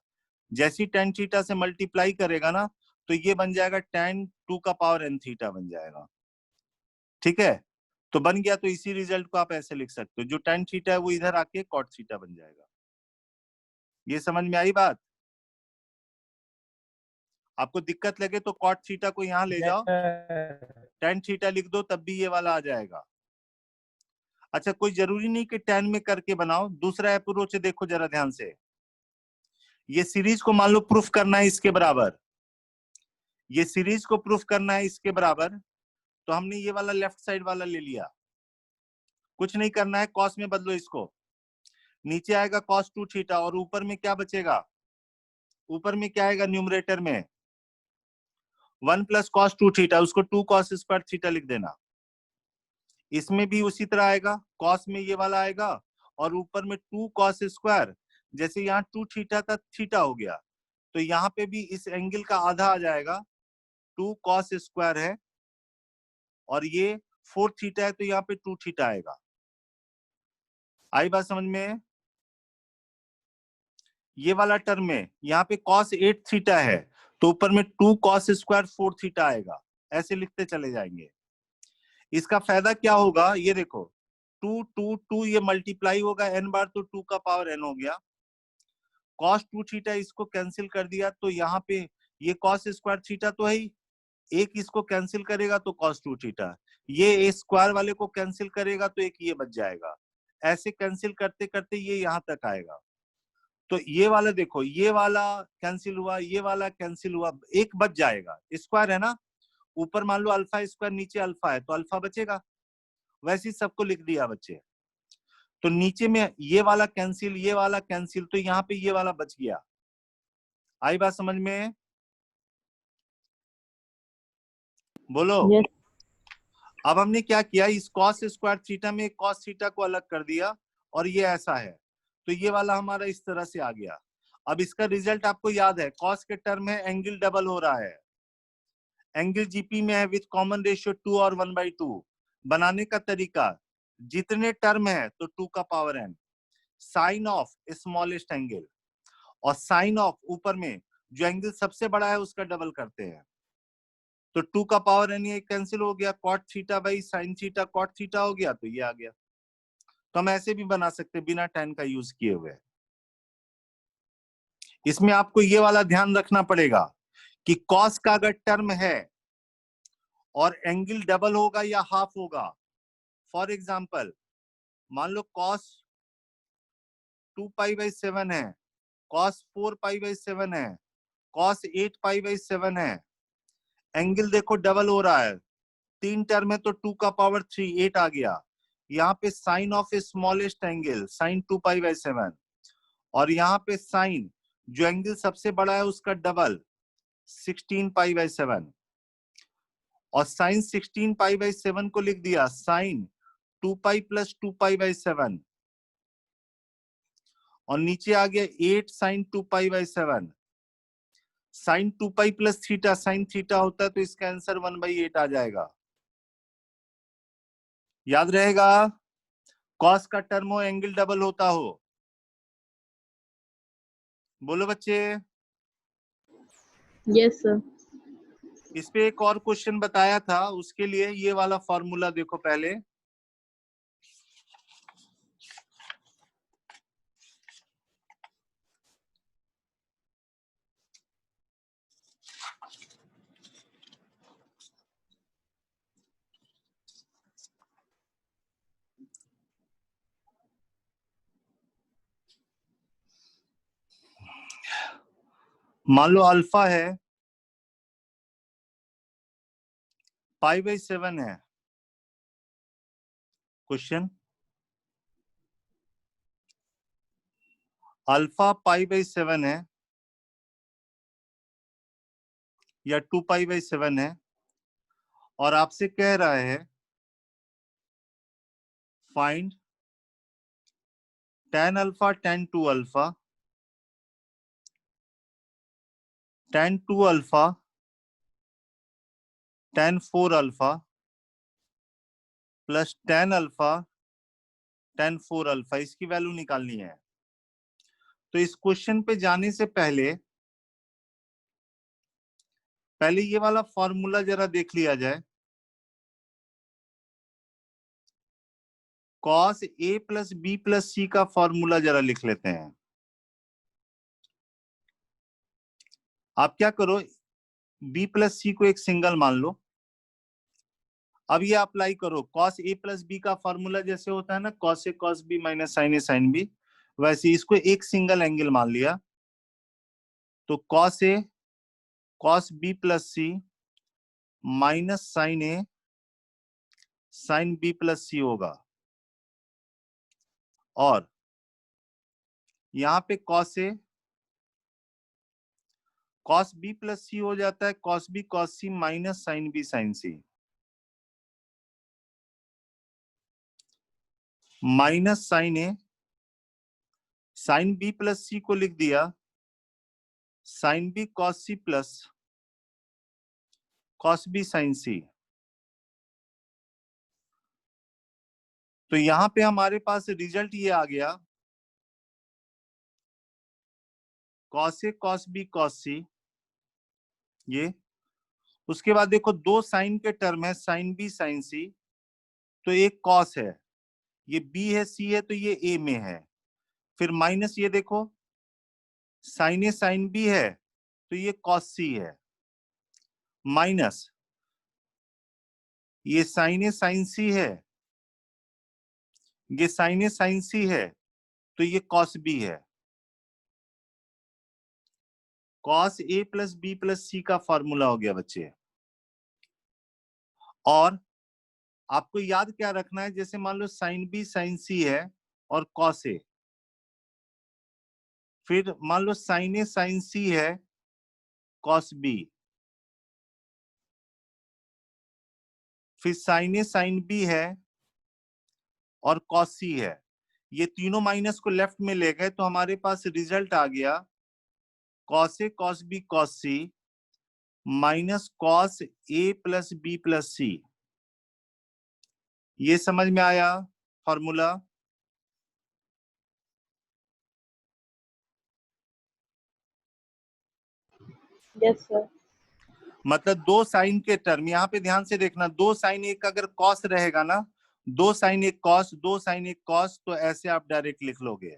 जैसी tan थीटा से मल्टीप्लाई करेगा ना, तो ये बन जाएगा tan 2 का पावर n थीटा बन जाएगा। ठीक है, तो बन गया। तो इसी रिजल्ट को आप ऐसे लिख सकते हो, जो tan थीटा है वो इधर आके cot थीटा बन जाएगा। ये समझ में आई बात? आपको दिक्कत लगे तो cot थीटा को यहाँ ले जाओ, tan थीटा लिख दो, तब भी ये वाला आ जाएगा। अच्छा, कोई जरूरी नहीं कि tan में करके बनाओ। दूसरा अप्रोच है, देखो जरा ध्यान से। ये सीरीज को मान लो प्रूफ करना है इसके बराबर, ये सीरीज को प्रूफ करना है इसके बराबर, तो हमने ये वाला लेफ्ट साइड वाला ले लिया। कुछ नहीं करना है, कॉस में बदलो इसको, नीचे आएगा cos 2 थीटा और ऊपर में क्या बचेगा? ऊपर में क्या आएगा न्यूमरेटर में? 1 प्लस cos 2 थीटा, उसको 2 cos स्क्वायर थीटा लिख देना। इसमें भी उसी तरह आएगा, cos में ये वाला आएगा और ऊपर में 2 cos स्क्वायर। जैसे यहाँ 2 थीटा था, थीटा हो गया, तो यहाँ पे भी इस एंगल का आधा आ जाएगा, 2 cos स्क्वायर है, और ये 4 थीटा है तो यहाँ पे 2 थीटा आएगा। आई बात समझ में? ये वाला टर्म में यहाँ पे cos 8 थीटा है, तो ऊपर में 2 cos स्क्वायर 4 थीटा आएगा, ऐसे लिखते चले जाएंगे। इसका फायदा क्या होगा, ये देखो 2 2 2 ये मल्टीप्लाई होगा n बार, तो 2 का पावर n हो गया। cos 2 थीटा इसको कैंसिल कर दिया, तो यहाँ पे ये cos स्क्वायर थीटा तो है ही, एक इसको कैंसिल करेगा तो cos 2 थीटा, ये स्क्वायर वाले को कैंसिल करेगा तो एक ये बच जाएगा। ऐसे कैंसिल करते करते ये यहाँ तक आएगा। तो ये वाला देखो, ये वाला कैंसिल हुआ, ये वाला कैंसिल हुआ, एक बच जाएगा, स्क्वायर है ना, ऊपर मान लो अल्फा स्क्वायर, नीचे अल्फा है तो अल्फा बचेगा। वैसे ही सबको लिख दिया बच्चे, तो नीचे में ये वाला कैंसिल, ये वाला कैंसिल, तो यहाँ पे ये वाला बच गया। आई बात समझ में? बोलो। Yes. अब हमने क्या किया, इस cos स्क्वायर थीटा में cos थीटा को अलग कर दिया, और ये ऐसा है, तो ये वाला हमारा इस तरह से आ गया। अब इसका रिजल्ट आपको याद है, cos के टर्म है, एंगल डबल हो रहा है, एंगल जीपी में है विथ कॉमन रेशियो 2 और 1/2। बनाने का तरीका, जितने टर्म है तो 2 का power n, sine of smallest angle, और साइन ऑफ ऊपर में जो एंगल सबसे बड़ा है उसका डबल करते हैं, तो 2 का पावर n ये कैंसिल हो गया, cot theta by sine theta cot theta हो गया, तो ये आ गया। तो हम ऐसे भी बना सकते बिना tan का यूज किए हुए। इसमें आपको ये वाला ध्यान रखना पड़ेगा कि cos का अगर टर्म है और एंगल डबल होगा या हाफ होगा, फॉर एग्जाम्पल मान लो cos 2π/7 है, cos 4π/7 है, cos 8π/7 है, एंगल देखो डबल हो रहा है, 3 टर्म है तो 2 का पावर 3 8 आ गया। यहाँ पे sine of a smallest angle sine 2π/7, और यहाँ पे साइन जो एंगल सबसे बड़ा है उसका डबल 16π/7, और साइन 16π/7 को लिख दिया साइन 2π + 2π/7, और नीचे आ गया 8 sine 2π/7, sine 2π + theta sine theta होता है, तो इसका आंसर 1/8 आ जाएगा। याद रहेगा, कॉस का टर्म हो एंगल डबल होता हो। बोलो बच्चे। Yes, sir. इस पे एक और क्वेश्चन बताया था, उसके लिए ये वाला फॉर्मूला देखो पहले। मान लो अल्फा है, π/7 है, क्वेश्चन अल्फा π/7 है या 2π/7 है, और आपसे कह रहा है find tan alpha tan 2 alpha tan 2 alpha tan 4 alpha plus tan alpha tan 4 alpha, इसकी वैल्यू निकालनी है। तो इस क्वेश्चन पे जाने से पहले ये वाला फॉर्मूला जरा देख लिया जाए। cos a + b + c का फॉर्मूला जरा लिख लेते हैं। आप क्या करो, b + c को एक सिंगल मान लो। अब ये अप्लाई करो, cos a + b का फॉर्मूला जैसे होता है ना, cos a cos b - sin a sin b, वैसे इसको एक सिंगल एंगल मान लिया, तो cos a cos b + c minus sin a sin b + c होगा, और यहाँ पे cos a cos b + c हो जाता है cos b cos c minus sin b sin c, minus sin a sin b + c को लिख दिया sin b cos c plus cos b sin c। तो यहाँ पे हमारे पास रिजल्ट ये आ गया, cos A cos B cos सी, ये। उसके बाद देखो दो साइन के टर्म है, साइन बी साइन सी, तो एक कॉस है, ये बी है सी है तो ये ए में है। फिर माइनस ये देखो साइन ए साइन बी है तो ये कॉस सी है, माइनस ये साइन ए साइन सी है, ये साइन ए साइन सी है तो ये कॉस बी है। Cos A plus b plus सी का फॉर्मूला हो गया बच्चे। और आपको याद क्या रखना है, जैसे मान लो साइन बी साइन सी है और कॉस ए, फिर मान लो साइन ए साइन सी है कॉस बी, फिर साइन ए साइन बी है और कॉस सी है। ये तीनों माइनस को लेफ्ट में ले गए तो हमारे पास रिजल्ट आ गया cos A cos B cos C minus cos A plus b plus सी। ये समझ में आया फॉर्मूला? Yes, sir. मतलब दो साइन के टर्म, यहाँ पे ध्यान से देखना, दो साइन एक अगर कॉस रहेगा ना, दो साइन एक कॉस, दो साइन एक कॉस, तो ऐसे आप डायरेक्ट लिख लोगे।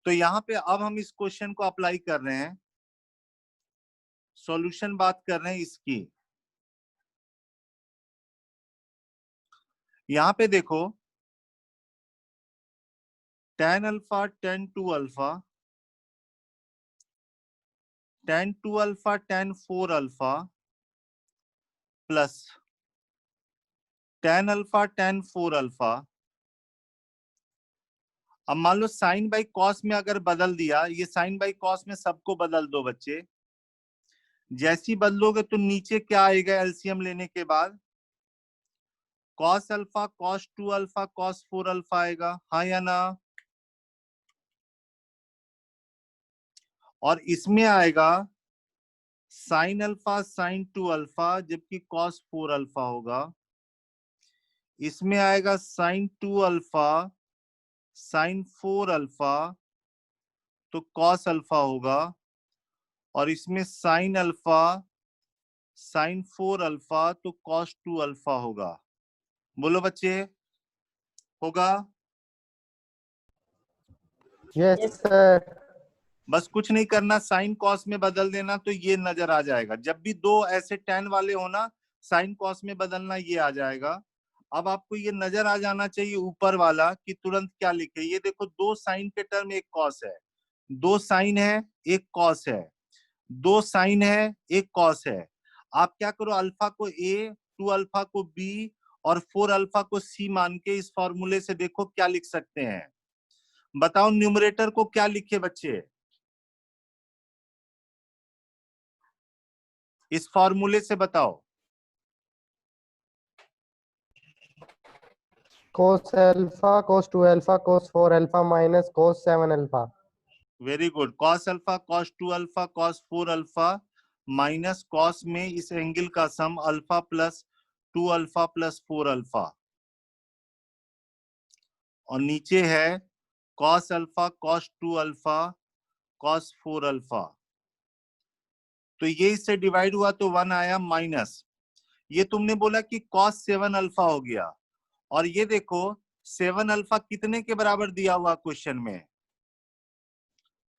तो यहाँ पे अब हम इस क्वेश्चन को अप्लाई कर रहे हैं, सॉल्यूशन बात कर रहे हैं इसकी। यहाँ पे देखो tan alpha tan 2 alpha tan 2 alpha tan 4 alpha plus tan alpha tan 4 alpha. अब मान लो साइन बाई कॉस में अगर बदल दिया, ये साइन बाई कॉस में सबको बदल दो बच्चे, जैसी बदलोगे तो नीचे क्या आएगा एलसीएम लेने के बाद, cos alpha cos 2 alpha cos 4 alpha आएगा, हाँ या ना? और इसमें आएगा साइन अल्फा साइन 2 अल्फा जबकि कॉस 4 अल्फा होगा। इसमें आएगा साइन 2 अल्फा साइन 4 अल्फा तो कॉस अल्फा होगा। और इसमें साइन अल्फा साइन 4 अल्फा तो कॉस 2 अल्फा होगा। बोलो बच्चे, होगा? Yes sir. बस कुछ नहीं करना, साइन कॉस में बदल देना तो ये नजर आ जाएगा। जब भी दो ऐसे टेन वाले हो ना, साइन कॉस में बदलना, ये आ जाएगा। अब आपको ये नजर आ जाना चाहिए ऊपर वाला कि तुरंत क्या लिखे। ये देखो दो साइन के टर्म एक कॉस है, दो साइन है एक कॉस है, दो साइन है एक कॉस है। आप क्या करो, अल्फा को ए, 2 अल्फा को बी और 4 अल्फा को सी मान के इस फॉर्मूले से देखो क्या लिख सकते हैं। बताओ न्यूमरेटर को क्या लिखे बच्चे इस फॉर्मूले से, बताओ। cos alpha cos 2 alpha cos 4 alpha minus cos 7 alpha. Very good. Cos alpha cos 2 alpha cos 4 alpha minus cos में इस एंगल का sum alpha plus 2 alpha plus 4 alpha, और नीचे है cos alpha cos 2 alpha cos 4 alpha. तो ये इससे divide हुआ तो 1 आया, माइनस ये तुमने बोला कि कॉस 7 अल्फा हो गया। और ये देखो 7 अल्फा कितने के बराबर दिया हुआ क्वेश्चन में,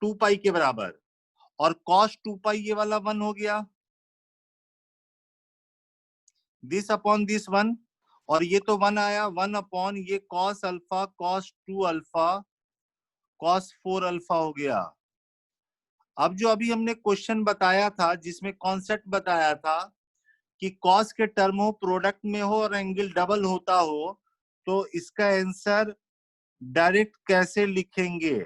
2 पाई के बराबर। और कॉस 2 पाई ये वाला 1 हो गया, दिस अपॉन दिस 1, और ये तो 1 आया, 1 अपॉन ये cos alpha cos 2 alpha cos 4 alpha हो गया। अब जो अभी हमने क्वेश्चन बताया था जिसमें कॉन्सेप्ट बताया था कि कॉस के टर्म हो, प्रोडक्ट में हो और एंगल डबल होता हो, तो इसका आंसर डायरेक्ट कैसे लिखेंगे।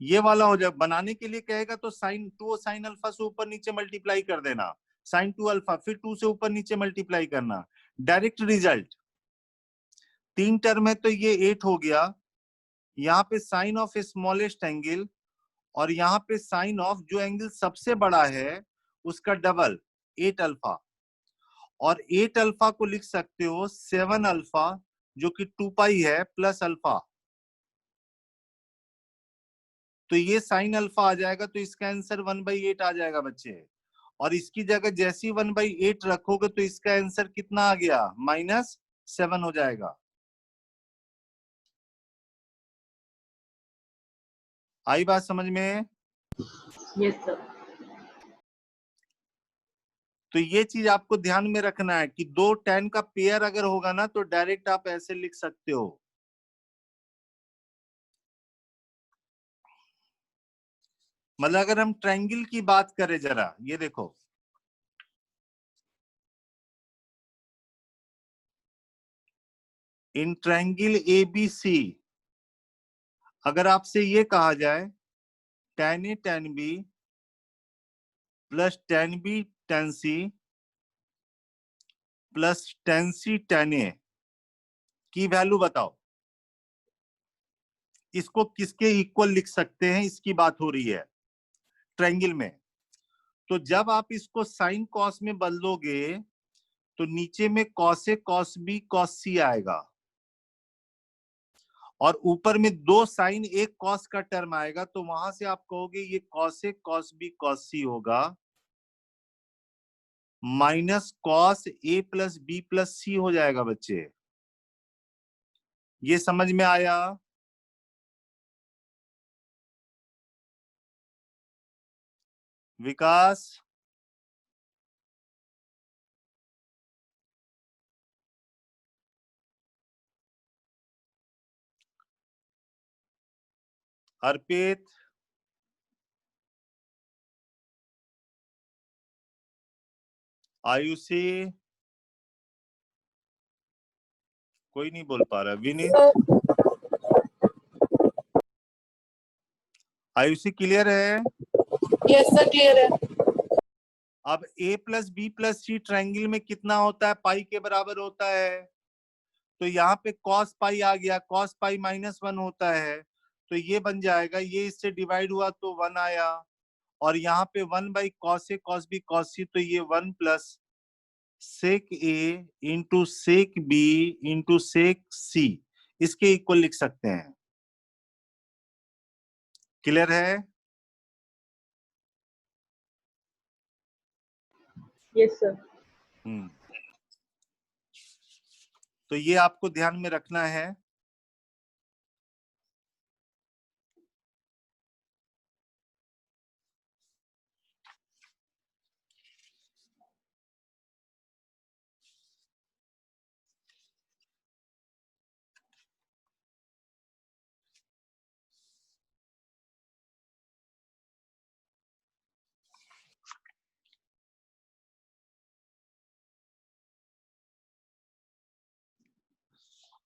ये वाला हो जाए, बनाने के लिए कहेगा तो साइन 2 साइन अल्फा से ऊपर नीचे मल्टीप्लाई कर देना, साइन 2 अल्फा, फिर 2 से ऊपर नीचे मल्टीप्लाई करना, डायरेक्ट रिजल्ट। 3 टर्म है तो ये 8 हो गया। यहाँ पे साइन ऑफ स्मॉलेस्ट एंगल और यहाँ पे साइन ऑफ जो एंगल सबसे बड़ा है उसका डबल 8 अल्फा। और 8 अल्फा को लिख सकते हो 7 अल्फा जो कि 2 पाई है प्लस अल्फा, तो ये साइन अल्फा आ जाएगा, तो इसका आंसर 1/8 आ जाएगा बच्चे। और इसकी जगह जैसे ही 1/8 रखोगे तो इसका आंसर कितना आ गया, -7 हो जाएगा। आई बात समझ में? Yes, sir. तो ये चीज आपको ध्यान में रखना है कि दो tan का पेयर अगर होगा ना तो डायरेक्ट आप ऐसे लिख सकते हो। मतलब अगर हम ट्रायंगल की बात करें जरा, ये देखो, इन ट्रायंगल ABC अगर आपसे ये कहा जाए tan A tan B plus tan B tan C plus tan C tan A की वैल्यू बताओ, इसको किसके इक्वल लिख सकते हैं, इसकी बात हो रही है ट्रायंगल में। तो जब आप इसको साइन कॉस में बदलोगे तो नीचे में cos A cos B cos सी आएगा, और ऊपर में दो साइन एक कॉस का टर्म आएगा, तो वहां से आप कहोगे ये cos A cos B cos सी होगा minus cos A plus b plus सी हो जाएगा बच्चे। ये समझ में आया? विकास, अर्पित, आयुषी, कोई नहीं बोल पा रहा, विनीत, आयुषी क्लियर है? Yes, sir. Clear है. अब a plus b plus c triangle में कितना होता है, पाई के बराबर होता है, तो यहाँ पे cos पाई आ गया, cos पाई -1 होता है, तो ये बन जाएगा, ये इससे डिवाइड हुआ तो 1 आया, और यहाँ पे 1/cos a cos b cos c, तो ये 1 plus sec a into sec b into sec c, इसके इक्वल लिख सकते हैं। क्लियर है? Yes, sir. तो ये आपको ध्यान में रखना है।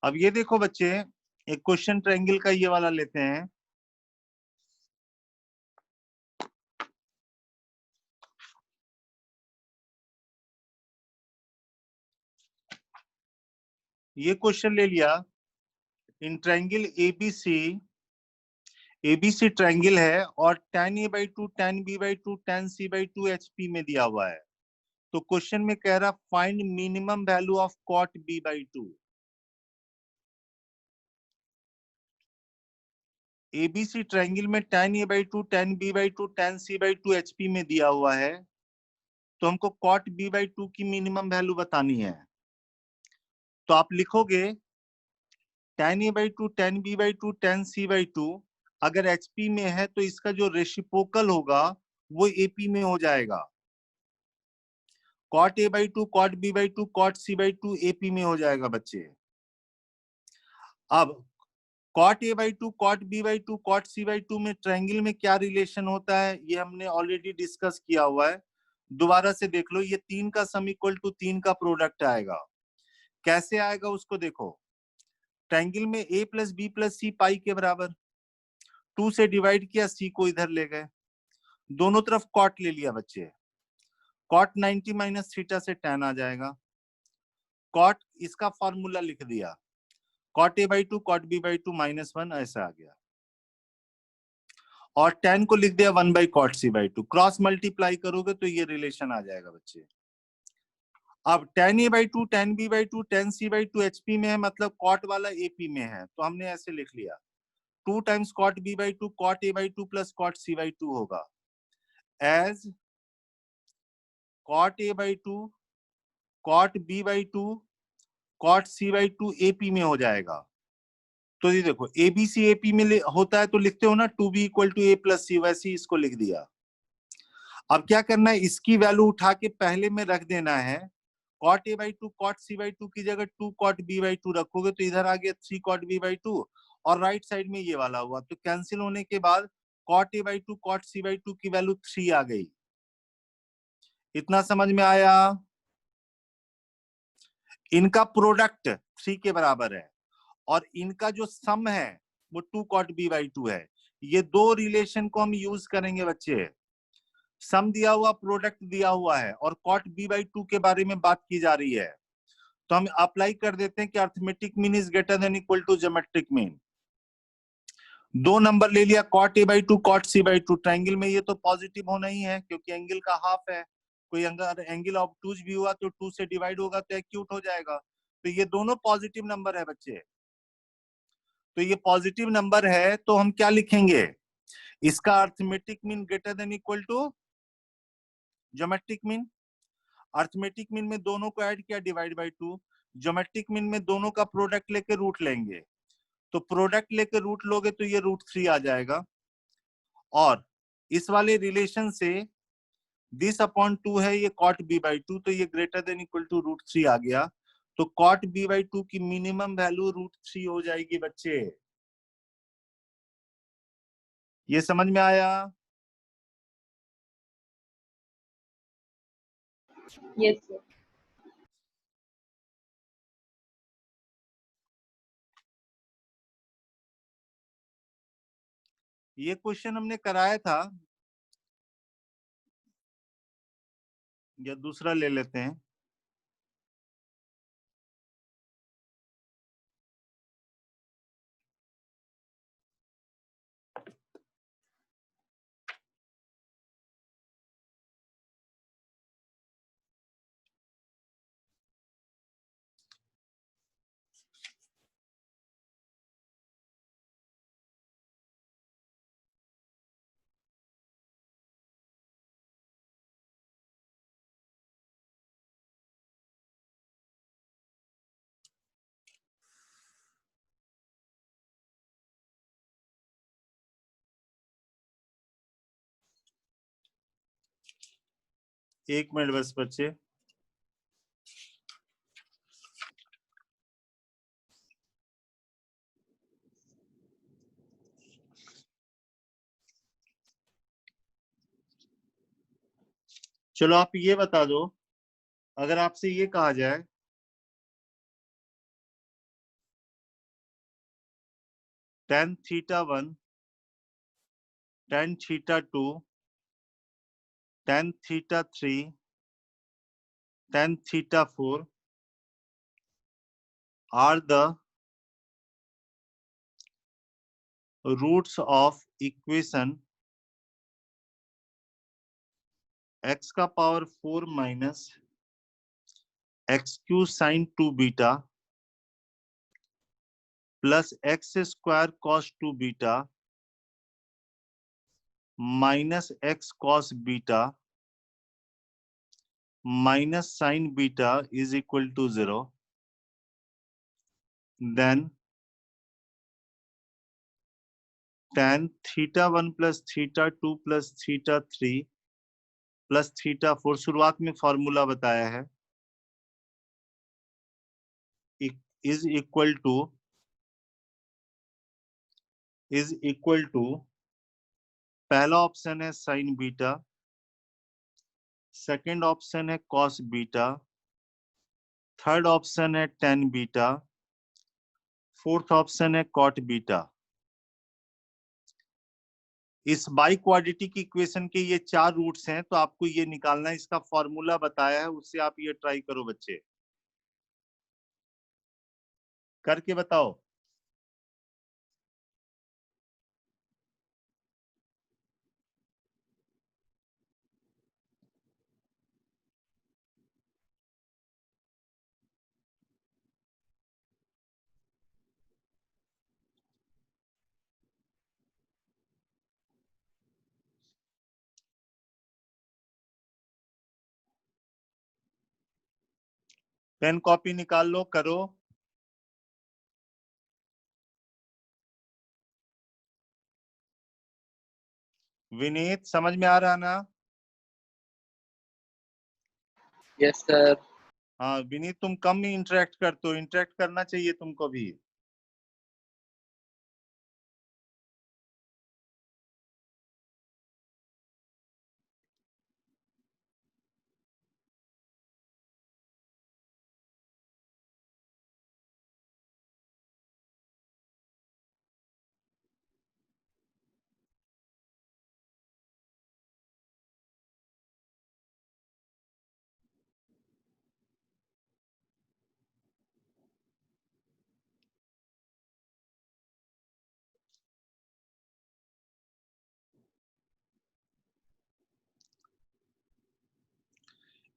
अब ये देखो बच्चे, एक क्वेश्चन ट्रायंगल का ये वाला लेते हैं। ये क्वेश्चन ले लिया, इन ट्रायंगल एबीसी ट्रायंगल है, और tan a/2 tan b/2 tan c/2 HP में दिया हुआ है। तो क्वेश्चन में कह रहा find minimum value of cot b/2। ABC triangle में tan a/2 tan b/2 tan c/2 HP में दिया हुआ है, तो हमको cot b/2 की मिनिमम वैल्यू बतानी है। तो आप लिखोगे tan a/2 tan b/2 tan c/2, अगर HP में है तो इसका जो रेसिप्रोकल होगा वो AP में हो जाएगा। cot a/2 cot b/2 cot c/2 AP में हो जाएगा बच्चे। अब cot a/2 cot b/2 cot c/2 में ट्रायंगल में क्या रिलेशन होता है, ये हमने ऑलरेडी डिस्कस किया हुआ है। दोबारा से देख लो, ये 3 का सम इक्वल टू 3 का प्रोडक्ट आएगा। कैसे आएगा उसको देखो, ट्रायंगल में a प्लस बी प्लस सी पाई के बराबर, 2 से डिवाइड किया, c को इधर ले गए, दोनों तरफ cot ले लिया बच्चे, cot 90 माइनस थीटा से tan आ जाएगा, cot इसका फॉर्मूला लिख दिया, cot a/2 cot b/2 -1 ऐसा आ गया, और tan को लिख दिया 1/cot c/2, क्रॉस मल्टीप्लाई करोगे तो ये रिलेशन आ जाएगा बच्चे। अब tan a by to, tan b by to, tan c by to HP में है, मतलब कॉट वाला AP में है, तो हमने ऐसे लिख लिया 2 times cot b by two cot a by two plus cot c by two होगा, as cot a by two cot b by two cot c by two AP में हो जाएगा। तो ये देखो ABC AP में होता है तो लिखते हो ना 2b equal to a plus c, वैसे ही इसको लिख दिया। अब क्या करना है, इसकी वैल्यू उठा के पहले में रख देना है, cot a by two cot c by two की जगह 2 कॉट b बाई टू रखोगे तो इधर आ गया 3 कॉट b बाई टू, और राइट साइड में ये वाला हुआ, तो कैंसिल होने के बाद cot a by two cot c by two की वैल्यू 3 आ गई। इतना समझ में आया? इनका प्रोडक्ट 3 के बराबर है और इनका जो सम है वो 2 कॉट b बाई टू है। ये दो रिलेशन को हम यूज करेंगे बच्चे। सम दिया हुआ, प्रोडक्ट दिया हुआ है, और कॉट b बाई टू के बारे में बात की जा रही है, तो हम अप्लाई कर देते हैं कि arithmetic mean is greater than equal to geometric mean. दो नंबर ले लिया, cot a by two cot c by two, triangle में ये तो पॉजिटिव होना ही है क्योंकि एंगल का हाफ है। कोई अगर एंगल ऑब्टूज भी हुआ तो 2 से डिवाइड होगा तो एक्यूट हो जाएगा, तो ये दोनों पॉजिटिव नंबर है बच्चे। तो ये पॉजिटिव नंबर है तो हम क्या लिखेंगे, इसका arithmetic mean greater than equal to geometric mean. Arithmetic mean में दोनों को ऐड किया, डिवाइड बाई टू। ज्योमेट्रिक मीन में दोनों का प्रोडक्ट लेके रूट लेंगे, तो प्रोडक्ट लेके रूट लोगे तो ये √3 आ जाएगा। और इस वाले रिलेशन से दिस अपॉन 2 है, ये कॉट b बाई टू, तो ये ग्रेटर देन इक्वल टू √3 आ गया। तो कॉट b बाई टू की मिनिमम वैल्यू √3 हो जाएगी बच्चे। ये समझ में आया? Yes, sir. ये क्वेश्चन हमने कराया था, या दूसरा ले लेते हैं। एक मिनट बस बच्चे। चलो आप ये बता दो, अगर आपसे ये कहा जाए tan θ1 tan θ2 tan θ3 tan θ4 are the roots of equation x का power 4 minus xq sin 2 beta plus x square cos 2 beta minus x cos beta minus sin beta is equal to 0, then tan θ1 plus θ2 plus θ3 plus θ4, शुरुआत में formula बताया है, is equal to पहला option है sine beta, second option है cos beta, third option है tan beta, fourth option है cot beta. इस बाई क्वाड्रेटिक इक्वेशन के ये चार रूट्स हैं, तो आपको ये निकालना है, इसका फॉर्मूला बताया है, उससे आप ये ट्राई करो बच्चे, करके बताओ। पेन कॉपी निकाल लो, करो। विनीत, समझ में आ रहा ना? Yes sir. हाँ विनीत, तुम कम ही इंटरेक्ट करते हो, इंटरेक्ट करना चाहिए तुमको भी।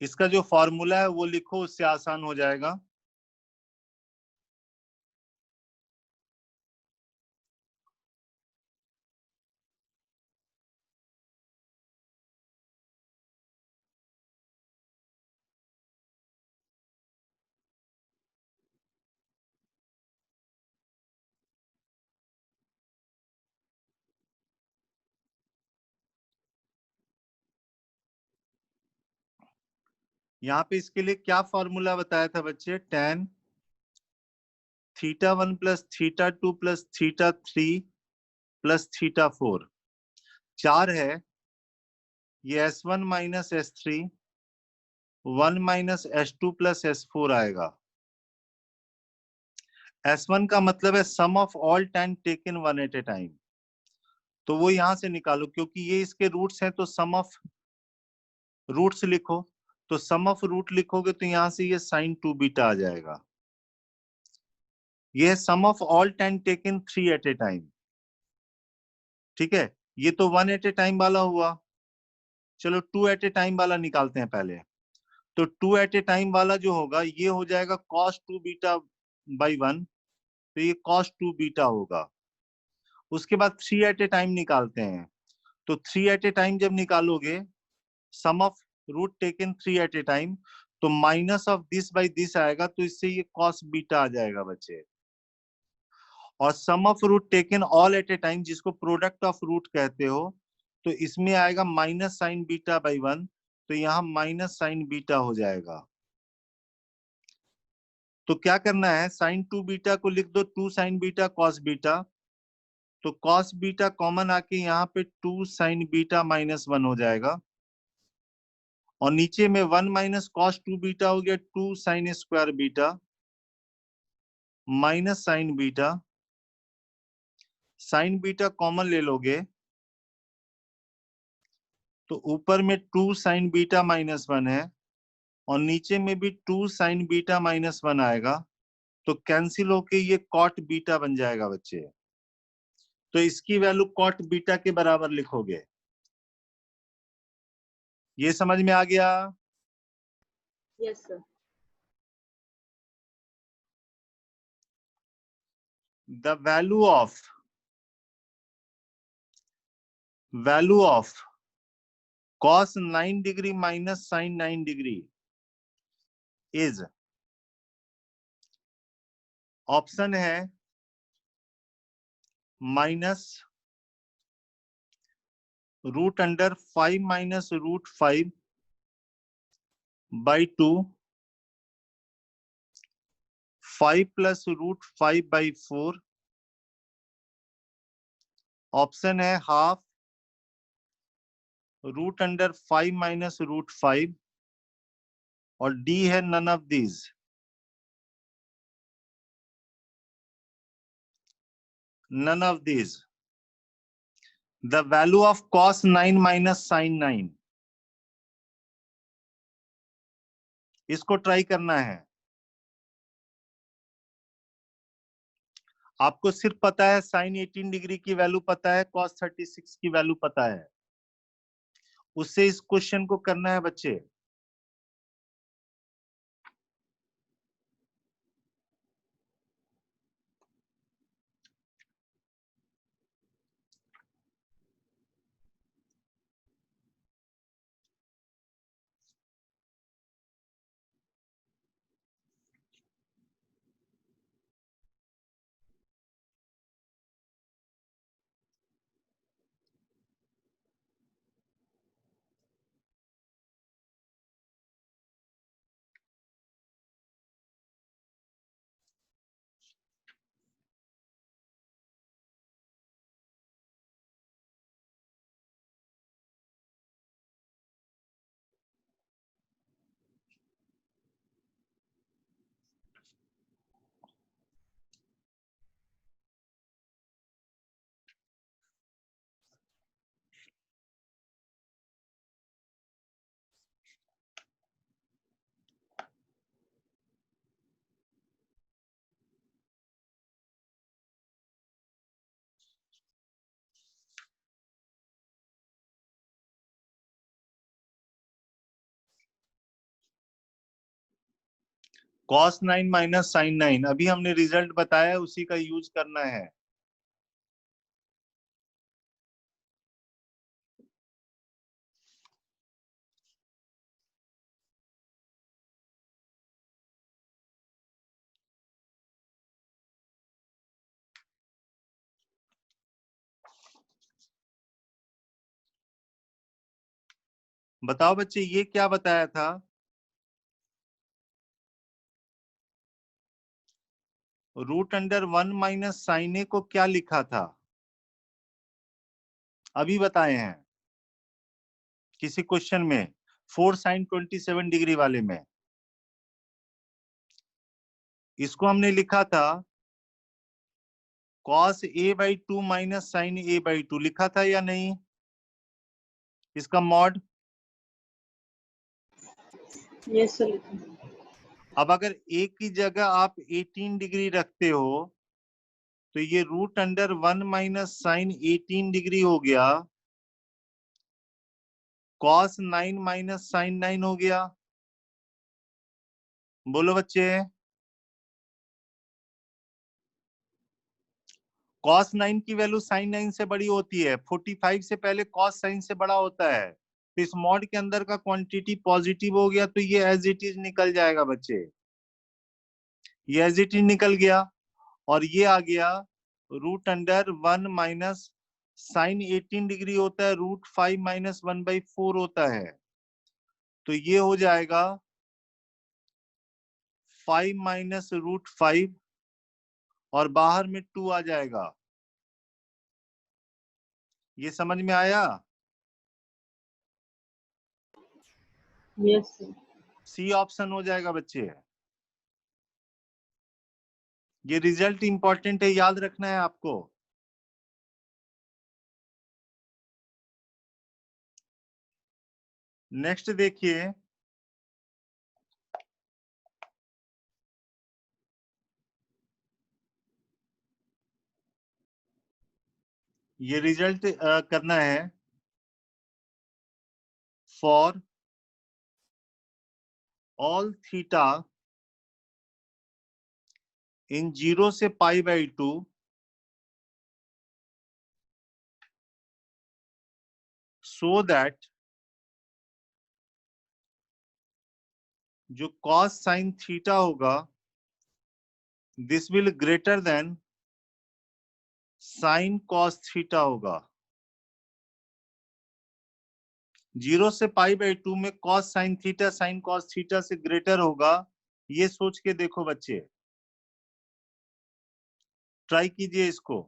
इसका जो फॉर्मूला है वो लिखो, उससे आसान हो जाएगा। यहाँ पे इसके लिए क्या फॉर्मूला बताया था बच्चे? tan θ1 plus θ2 plus θ3 plus θ4। 4 है, ये S1 minus S3 1 minus S2 plus S4 आएगा। S1 का मतलब है sum of all tan taken one at a time, तो वो यहां से निकालो, क्योंकि ये इसके रूट्स हैं तो सम ऑफ रूट्स लिखो। तो सम ऑफ रूट लिखोगे तो यहां से ये साइन 2 बीटा आ जाएगा। ये sum of all tan taken 3 at a time. ठीक है, ये तो 1 एट ए टाइम वाला हुआ। चलो 2 एट ए टाइम वाला निकालते हैं पहले। तो 2 एट ए टाइम वाला जो होगा ये हो जाएगा cos 2 बीटा बाई 1, तो ये cos 2 बीटा होगा। उसके बाद 3 एट ए टाइम निकालते हैं। तो 3 एट ए टाइम जब निकालोगे, sum of root taken 3 at a time, तो minus of this by this आएगा, तो इससे ये cos बीटा आ जाएगा बच्चे। और sum of root taken all at a time, जिसको प्रोडक्ट ऑफ रूट कहते हो, तो इसमें आएगा माइनस साइन बीटा बाई 1, तो यहाँ माइनस साइन बीटा हो जाएगा। तो क्या करना है, साइन 2 बीटा को लिख दो 2 साइन बीटा कॉस बीटा, तो कॉस बीटा कॉमन आके यहाँ पे 2 साइन बीटा माइनस 1 हो जाएगा। और नीचे में 1 माइनस कॉस 2 बीटा हो गया 2 sine square beta minus sign beta. Sign beta common ले लोगे तो ऊपर में 2 साइन बीटा माइनस 1 है, और नीचे में भी 2 साइन बीटा माइनस 1 आएगा, तो कैंसिल होके ये कॉट बीटा बन जाएगा बच्चे। तो इसकी वैल्यू कॉट बीटा के बराबर लिखोगे। ये समझ में आ गया? Yes sir. The value of cos 9 degree minus sine 9 degree is, option है minus root under 5 minus root 5 by 2, 5 plus root 5 by 4, option है half root under 5 minus root 5, और डी है none of these. None of these. The value of cos 9 minus sine 9, इसको try करना है। आपको सिर्फ पता है साइन 18 डिग्री की वैल्यू पता है, cos 36 की वैल्यू पता है, उससे इस क्वेश्चन को करना है बच्चे। cos 9 माइनस sin 9, अभी हमने रिजल्ट बताया उसी का यूज करना है। बताओ बच्चे, ये क्या बताया था? रूट अंडर 1 माइनस साइन ए को क्या लिखा था? अभी बताए हैं किसी क्वेश्चन में, 4 sin 27 डिग्री वाले में। इसको हमने लिखा था cos a/2 minus sin a/2, लिखा था या नहीं? इसका मॉड। Yes, sir. अब अगर a की जगह आप 18 डिग्री रखते हो तो ये root under 1 minus sine 18 degree हो गया, cos 9 माइनस साइन 9 हो गया। बोलो बच्चे, cos 9 की वैल्यू sin 9 से बड़ी होती है, 45 से पहले cos sin से बड़ा होता है। तो इस मॉड के अंदर का क्वांटिटी पॉजिटिव हो गया तो ये एज इट इज निकल जाएगा बच्चे, ये एज इट इज निकल गया। और ये आ गया root under 1 minus sine 18 degree होता है, रूट 5 माइनस 1/4 होता है, तो ये हो जाएगा 5 माइनस रूट 5 और बाहर में 2 आ जाएगा। ये समझ में आया? Yes, sir. सी ऑप्शन हो जाएगा बच्चे। ये रिजल्ट इंपॉर्टेंट है, याद रखना है आपको। नेक्स्ट देखिए, ये रिजल्ट करना है फॉर ऑल थीटा इन 0 से π/2 so that जो cos sin थीटा होगा this will greater than sin cos theta होगा। 0 से π/2 में cos sin theta sin cos theta से ग्रेटर होगा, ये सोच के देखो बच्चे, ट्राई कीजिए इसको।